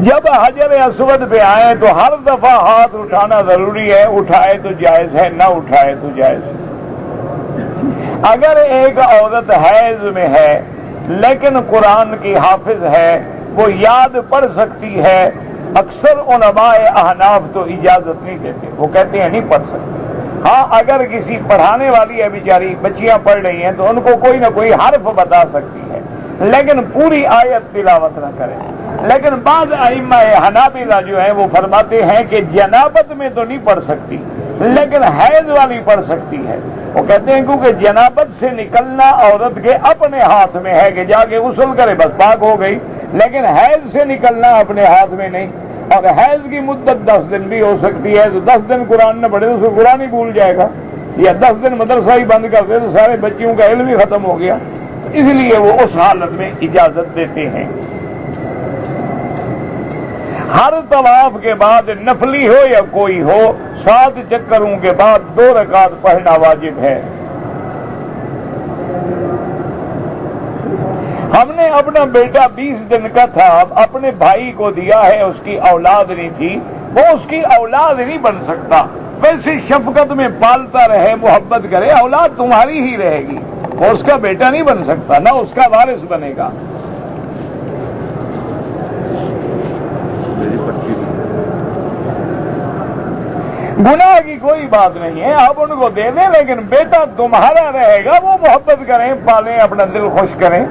جب حجر اسود پہ آئے تو ہر دفعہ ہاتھ اٹھانا ضروری ہے، اٹھائے تو جائز ہے، نہ اٹھائے تو جائز ہے۔ اگر ایک عورت حیض میں ہے لیکن قرآن کی حافظ ہے، وہ یاد پڑھ سکتی ہے، اکثر علماء احناف تو اجازت نہیں دیتے، وہ کہتے ہیں نہیں پڑھ سکتے۔ ہاں اگر کسی پڑھانے والی ہے بیچاری، بچیاں پڑھ رہی ہیں تو ان کو کوئی نہ کوئی حرف بتا سکتی ہے، لیکن پوری آیت تلاوت نہ کرے. لیکن بعض ائمہ حنابلہ جو ہیں وہ فرماتے ہیں کہ جنابت میں تو نہیں پڑھ سکتی لیکن حیض والی پڑھ سکتی ہے. وہ کہتے ہیں کیونکہ جنابت سے نکلنا عورت کے اپنے ہاتھ میں ہے کہ جا کے غسل کرے بس پاک ہو گئی, لیکن حیض سے نکلنا اپنے ہاتھ میں نہیں. اور حیض کی مدت 10 دن بھی ہو سکتی ہے, تو 10 دن قرآن نہ پڑھے تو اس کو قرآن ہی بھول جائے گا, یا 10 دن مدرسہ ہی بند کر دے تو سارے بچیوں کا علم ہی ختم ہو گیا. اس لیے وہ اس حالت میں اجازت دیتے ہیں. ہر طواف کے بعد نفلی ہو یا کوئی ہو 7 چکروں کے بعد 2 رکعت پڑھنا واجب ہے. ہم نے اپنا بیٹا 20 دن کا تھا, اپنے بھائی کو دیا ہے, اس کی اولاد نہیں تھی, وہ اس کی اولاد نہیں بن سکتا. ویسے شفقت میں پالتا رہے, محبت کرے, اولاد تمہاری ہی رہے گی, وہ اس کا بیٹا نہیں بن سکتا, نہ اس کا وارث بنے گا. گناہ کی کوئی بات نہیں ہے, آپ ان کو دے دیں, لیکن بیٹا تمہارا رہے گا, وہ محبت کریں, پالیں, اپنا دل خوش کریں.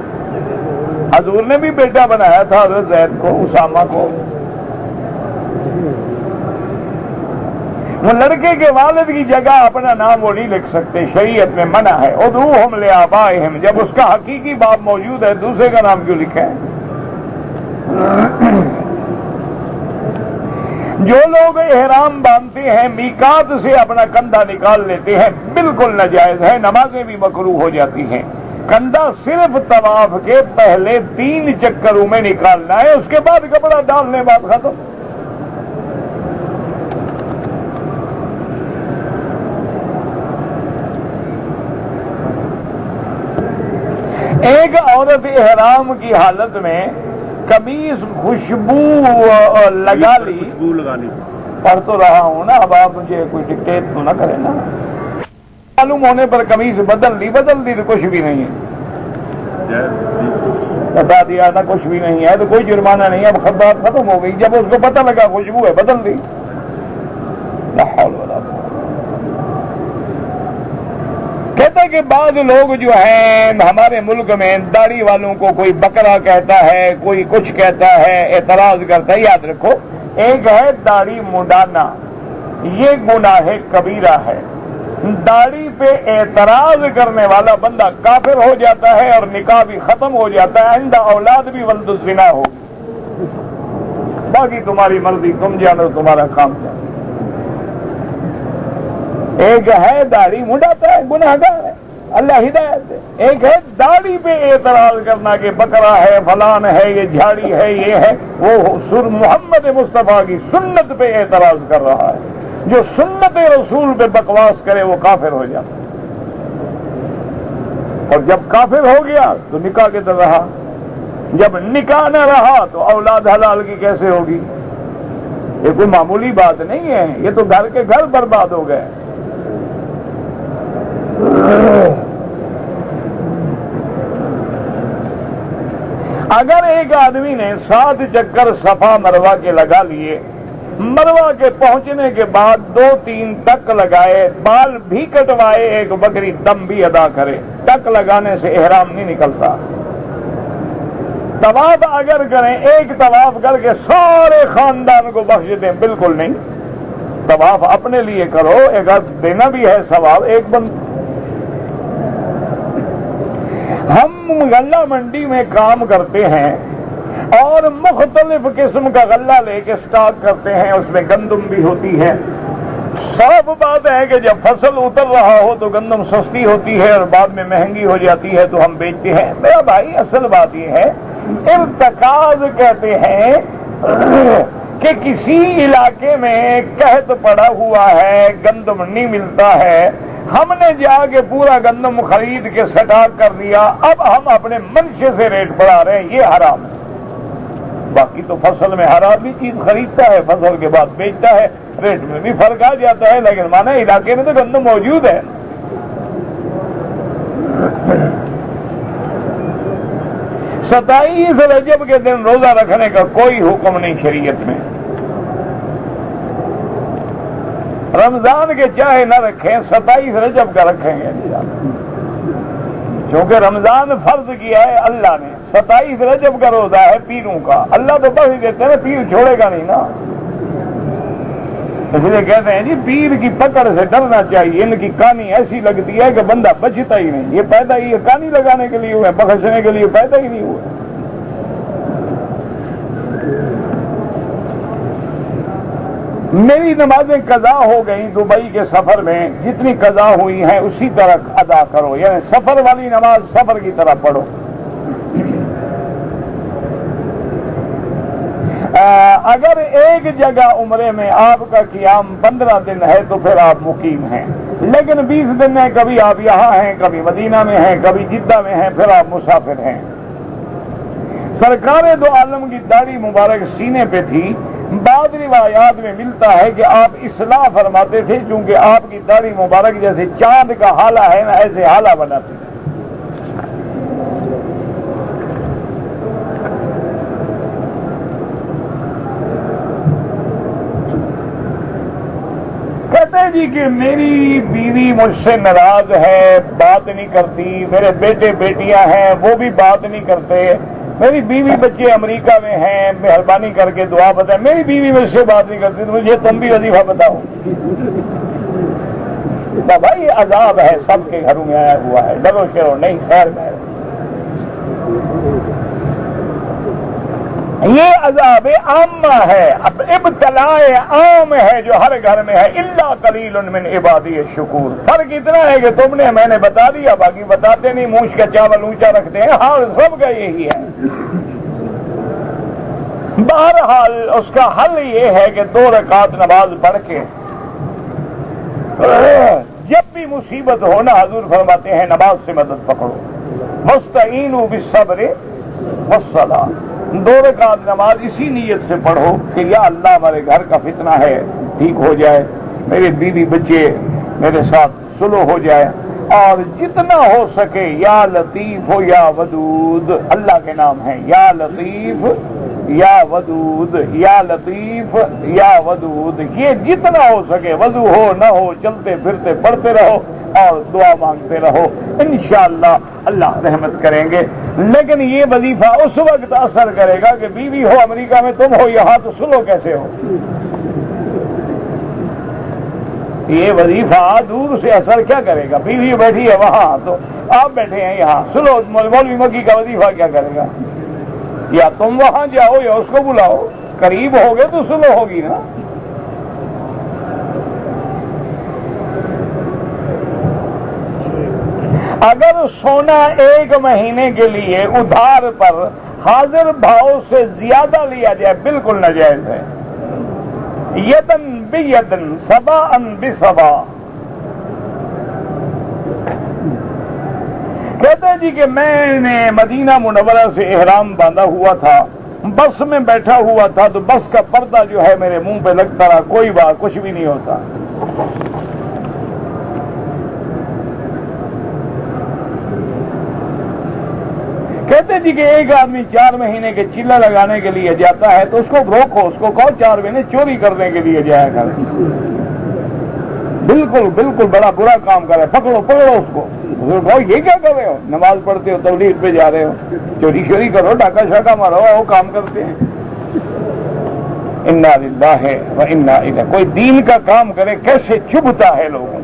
حضور نے بھی بیٹا بنایا تھا حضرت زید کو, اسامہ کو. وہ لڑکے کے والد کی جگہ اپنا نام وہ نہیں لکھ سکتے, شریعت میں منع ہے. ادعوہم لآبائہم, جب اس کا حقیقی باپ موجود ہے دوسرے کا نام کیوں لکھا ہے؟ جو لوگ احرام باندھتے ہیں میقات سے اپنا کندھا نکال لیتے ہیں, بالکل ناجائز ہے, نمازیں بھی مکروہ ہو جاتی ہیں. کندھا صرف طواف کے پہلے 3 چکروں میں نکالنا ہے, اس کے بعد کپڑا ڈالنے بعد ختم. ایک عورت احرام کی حالت میں قمیص خوشبو لگا لی, پڑھ تو رہا ہوں نا, اب آپ مجھے کوئی ڈکٹیٹ تو نہ کریں نا. معلوم ہونے پر قمیص بدل دی تو کچھ بھی نہیں ہے, بتا دیا نا کچھ بھی نہیں ہے تو کوئی جرمانہ نہیں ہے. اب خبر ختم ہو گئی, جب اس کو پتہ لگا خوشبو ہے بدل دی. لا حول ولا قوت. کہتا کہ بعض لوگ جو ہیں ہمارے ملک میں داڑھی والوں کو کوئی بکرا کہتا ہے, کوئی کچھ کہتا ہے, اعتراض کرتا ہے. یاد رکھو, ایک ہے داڑھی منڈانا, یہ گناہ کبیرہ ہے. داڑھی پہ اعتراض کرنے والا بندہ کافر ہو جاتا ہے اور نکاح بھی ختم ہو جاتا ہے, آئندہ اولاد بھی ولد الزنا ہو. باقی تمہاری مرضی, تم جانو, تمہارا کام جانو. ایک ہے داڑھی منڈاتا ہے, گناہگار ہے, اللہ ہدایت دے. ایک ہے داڑھی پہ اعتراض کرنا کہ بکرا ہے, فلان ہے, یہ جھاڑی ہے, یہ ہے, وہ سر محمد مصطفیٰ کی سنت پہ اعتراض کر رہا ہے. جو سنت رسول پہ بکواس کرے وہ کافر ہو جاتا. اور جب کافر ہو گیا تو نکاح کے در رہا, جب نکاح نہ رہا تو اولاد حلال کی کیسے ہوگی؟ یہ کوئی معمولی بات نہیں ہے, یہ تو گھر کے گھر برباد ہو گئے. اگر ایک آدمی نے 7 چکر صفا مروا کے لگا لیے, مروا کے پہنچنے کے بعد 2-3 ٹک لگائے, بال بھی کٹوائے, ایک بکری دم بھی ادا کرے, ٹک لگانے سے احرام نہیں نکلتا. طواف اگر کریں, ایک طواف کر کے سارے خاندان کو بخش دیں, بالکل نہیں. طواف اپنے لیے کرو, ایک دینا بھی ہے ثواب. ایک بند ہم غلہ منڈی میں کام کرتے ہیں اور مختلف قسم کا غلہ لے کے سٹاک کرتے ہیں, اس میں گندم بھی ہوتی ہے. صاف بات ہے کہ جب فصل اتر رہا ہو تو گندم سستی ہوتی ہے اور بعد میں مہنگی ہو جاتی ہے تو ہم بیچتے ہیں. میرا بھائی اصل بات یہ ہے, ارتکاز کہتے ہیں کہ کسی علاقے میں قحط پڑا ہوا ہے, گندم نہیں ملتا ہے, ہم نے جا کے پورا گندم خرید کے سٹاک کر دیا, اب ہم اپنے منشے سے ریٹ بڑھا رہے ہیں, یہ حرام ہے. باقی تو فصل میں ہر آدمی چیز خریدتا ہے, فصل کے بعد بیچتا ہے, ریٹ میں بھی فرق آ جاتا ہے, لیکن مانا علاقے میں تو گندم موجود ہے. 27 رجب کے دن روزہ رکھنے کا کوئی حکم نہیں شریعت میں. رمضان کے چاہے نہ رکھیں, 27 رجب کا رکھیں گے, کیونکہ رمضان فرض کیا ہے اللہ نے. 27 رجب کا روزہ ہے پیروں کا، اللہ تو بخش دیتے ہیں نا، پیر چھوڑے گا نہیں نا، اس لیے کہتے ہیں جی پیر کی پکڑ سے ڈرنا چاہیے، ان کی کہانی ایسی لگتی ہے کہ بندہ بچتا ہی نہیں، یہ پیدا ہی کہانی لگانے کے لیے ہوئے، بخشنے کے لیے پیدا ہی نہیں ہوئے۔ میری نمازیں قضا ہو گئیں دبئی کے سفر میں، جتنی قضا ہوئی ہیں اسی طرح ادا کرو، یعنی سفر والی نماز سفر کی طرح پڑھو۔ اگر ایک جگہ عمرے میں آپ کا قیام 15 دن ہے تو پھر آپ مقیم ہیں، لیکن 20 دن میں کبھی آپ یہاں ہیں، کبھی مدینہ میں ہیں، کبھی جدہ میں ہیں، پھر آپ مسافر ہیں۔ سرکار دو عالم کی داڑھی مبارک سینے پہ تھی، بعض روایات میں ملتا ہے کہ آپ اصلاح فرماتے تھے، چونکہ آپ کی داڑھی مبارک جیسے چاند کا حالہ ہے نا، ایسے حالہ بناتے تھے۔ کہتے ہیں جی کہ میری بیوی مجھ سے ناراض ہے، بات نہیں کرتی، میرے بیٹے بیٹیاں ہیں وہ بھی بات نہیں کرتے، میری بیوی بچے امریکہ میں ہیں، مہربانی کر کے دعا بتائیں، میری بیوی مجھ سے بات نہیں کرتی تو مجھے تم بھی وظیفہ بتاؤ۔ بابا یہ عذاب ہے، سب کے گھروں میں آیا ہوا ہے، ڈرو شرو نہیں، خیر میں یہ عذاب عامہ ہے، اب ابتلاء عام ہے جو ہر گھر میں ہے، الا قلیل من عبادی الشکور۔ فرق اتنا ہے کہ تم نے میں نے بتا دیا، باقی بتاتے نہیں، مونچھ کا چاول اونچا رکھتے ہیں، حال سب کا یہی ہے۔ بہرحال اس کا حل یہ ہے کہ 2 رکعت نماز پڑھ کے جب بھی مصیبت ہو نا، حضور فرماتے ہیں نماز سے مدد پکڑو، واستعینوا بالصبر والصلاۃ۔ 2 رکعت نماز اسی نیت سے پڑھو کہ یا اللہ ہمارے گھر کا فتنہ ہے ٹھیک ہو جائے، میرے بیوی بچے میرے ساتھ صلح ہو جائے، اور جتنا ہو سکے یا لطیف ہو یا ودود، اللہ کے نام ہیں یا لطیف یا ودود، یا لطیف یا ودود، یہ جتنا ہو سکے، وضو ہو نہ ہو، چلتے پھرتے پڑھتے رہو اور دعا مانگتے رہو، انشاءاللہ اللہ رحمت کریں گے۔ لیکن یہ وظیفہ اس وقت اثر کرے گا کہ بیوی ہو امریکہ میں، تم ہو یہاں، تو سلو کیسے ہو؟ یہ وظیفہ دور سے اثر کیا کرے گا؟ بیوی بیٹھی ہے وہاں تو آپ بیٹھے ہیں یہاں، سلو مولوی مکی کا وظیفہ کیا کرے گا؟ یا تم وہاں جاؤ یا اس کو بلاؤ، قریب ہو گئے تو سلو ہوگی نا۔ اگر سونا 1 مہینے کے لیے ادھار پر حاضر بھاؤ سے زیادہ لیا جائے بالکل ناجائز ہے، یدن بیدن صباً بصبا۔ کہتے ہیں جی کہ میں نے مدینہ منورہ سے احرام باندھا ہوا تھا، بس میں بیٹھا ہوا تھا تو بس کا پردہ جو ہے میرے منہ پہ لگتا رہا، کوئی بات کچھ بھی نہیں ہوتا۔ کہتے جی کہ ایک آدمی 4 مہینے کے چلہ لگانے کے لیے جاتا ہے تو اس کو روکو، اس کو کہو 4 مہینے چوری کرنے کے لیے جایا کر، بالکل بالکل بڑا برا کام کرے، پکڑو اس کو، کہو یہ کیا کر رہے ہو، نماز پڑھتے ہو، تبلیغ پہ جا رہے ہو، چوری شوری کرو، ڈاکہ شاکہ مارو، وہ کام کرتے ہیں۔ انا للہ و انا الیہ، کوئی دین کا کام کرے کیسے چبھتا ہے لوگوں۔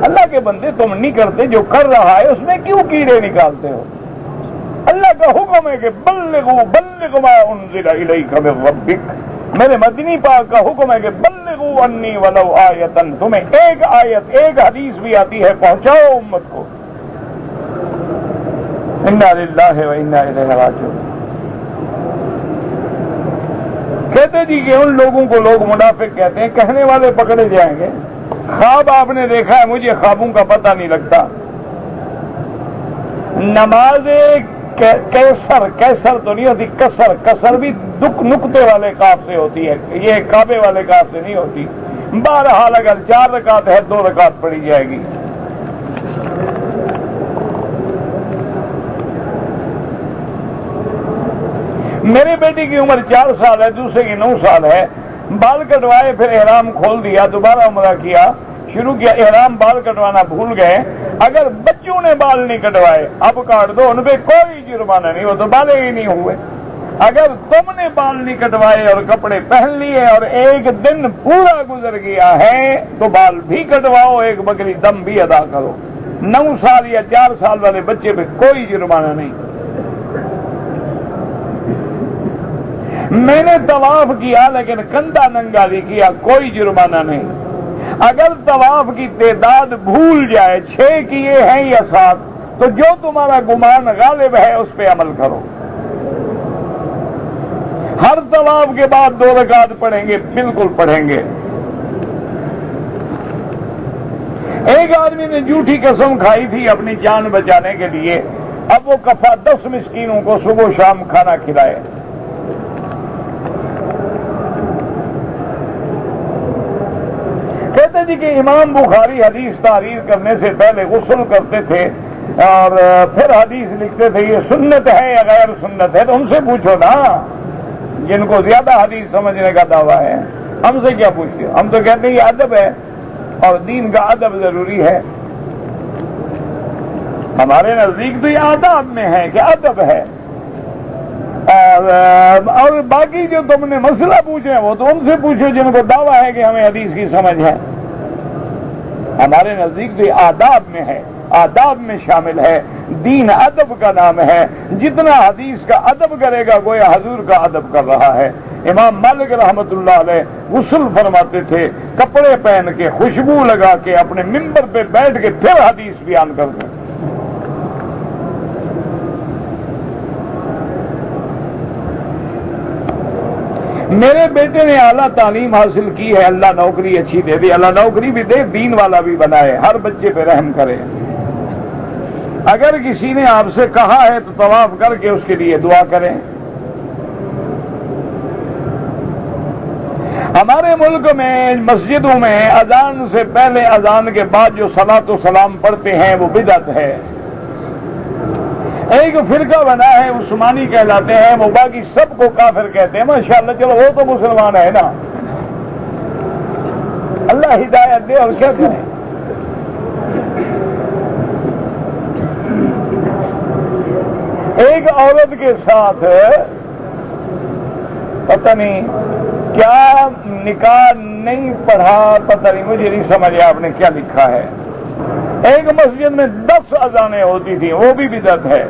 اللہ کے بندے تم نہیں کرتے، جو کر رہا ہے اس میں کیوں کیڑے نکالتے ہو؟ اللہ کا حکم ہے کہ بلغوا ما انزل الیک من ربک، میرے مدنی پاک کا حکم ہے کہ بلغوا انی ولو آیۃ، تمہیں ایک آیت ایک حدیث بھی آتی ہے پہنچاؤ امت کو۔ انا للہ و انا الیہ راجعون۔ کہتے جی کہ ان لوگوں کو لوگ منافق کہتے ہیں، کہنے والے پکڑے جائیں گے۔ خواب آپ نے دیکھا ہے، مجھے خوابوں کا پتہ نہیں لگتا۔ نماز کیسر تو نہیں ہوتی، کسر بھی نقطے والے کاف سے ہوتی ہے، یہ کعبے والے کاف سے نہیں ہوتی۔ بہرحال اگر 4 رکعت ہے 2 رکعت پڑھی جائے گی۔ میرے بیٹی کی عمر 4 سال ہے، دوسرے کی 9 سال ہے، بال کٹوائے، پھر احرام کھول دیا، دوبارہ عمرہ کیا، شروع کیا احرام بال کٹوانا بھول گئے، اگر بچوں نے بال نہیں کٹوائے اب کاٹ دو، ان پہ کوئی جرمانہ نہیں، وہ تو بالے ہی نہیں ہوئے۔ اگر تم نے بال نہیں کٹوائے اور کپڑے پہن لیے اور ایک دن پورا گزر گیا ہے تو بال بھی کٹواؤ، ایک بکری دم بھی ادا کرو۔ 9 سال یا 4 سال والے بچے پہ کوئی جرمانہ نہیں۔ میں نے طواف کیا لیکن کندھا ننگا نہیں کیا، کوئی جرمانہ نہیں۔ اگر طواف کی تعداد بھول جائے 6 کیے ہیں یا 7 تو جو تمہارا گمان غالب ہے اس پہ عمل کرو۔ ہر طواف کے بعد 2 رکعت پڑھیں گے، بالکل پڑھیں گے۔ ایک آدمی نے جھوٹی قسم کھائی تھی اپنی جان بچانے کے لیے، اب وہ کفا 10 مسکینوں کو صبح و شام کھانا کھلائے۔ کہتے جی کہ امام بخاری حدیث تحریر کرنے سے پہلے غسل کرتے تھے اور پھر حدیث لکھتے تھے، یہ سنت ہے یا غیر سنت ہے؟ تو ان سے پوچھو نا، جن کو زیادہ حدیث سمجھنے کا دعویٰ ہے، ہم سے کیا پوچھتے؟ ہم تو کہتے ہیں یہ ادب ہے اور دین کا ادب ضروری ہے۔ ہمارے نزدیک تو یہ آداب میں ہے کہ ادب ہے، اور باقی جو تم نے مسئلہ پوچھے وہ تو ان سے پوچھو جن کو دعویٰ ہے کہ ہمیں حدیث کی سمجھ ہے۔ ہمارے نزدیک تو یہ آداب میں ہے، آداب میں شامل ہے، دین ادب کا نام ہے، جتنا حدیث کا ادب کرے گا گویا حضور کا ادب کر رہا ہے۔ امام مالک رحمت اللہ علیہ غسل فرماتے تھے، کپڑے پہن کے خوشبو لگا کے اپنے ممبر پہ بیٹھ کے پھر حدیث بیان کرتے۔ میرے بیٹے نے اعلیٰ تعلیم حاصل کی ہے، اللہ نوکری اچھی دے دے، اللہ نوکری بھی دے، دین والا بھی بنائے، ہر بچے پہ رحم کرے۔ اگر کسی نے آپ سے کہا ہے تو طواف کر کے اس کے لیے دعا کریں۔ ہمارے ملک میں مسجدوں میں اذان سے پہلے اذان کے بعد جو صلاۃ و سلام پڑھتے ہیں وہ بدعت ہے۔ ایک فرقہ بنا ہے عثمانی کہلاتے ہیں، وہ باقی سب کو کافر کہتے ہیں۔ ماشاءاللہ، چلو وہ تو مسلمان ہے نا، اللہ ہدایت دے، اور کیا کریں۔ ایک عورت کے ساتھ پتہ نہیں کیا نکاح نہیں پڑھا، پتہ نہیں، مجھے نہیں سمجھ آپ نے کیا لکھا ہے۔ ایک مسجد میں 10 اذانیں ہوتی تھیں، وہ بھی بدعت ہے۔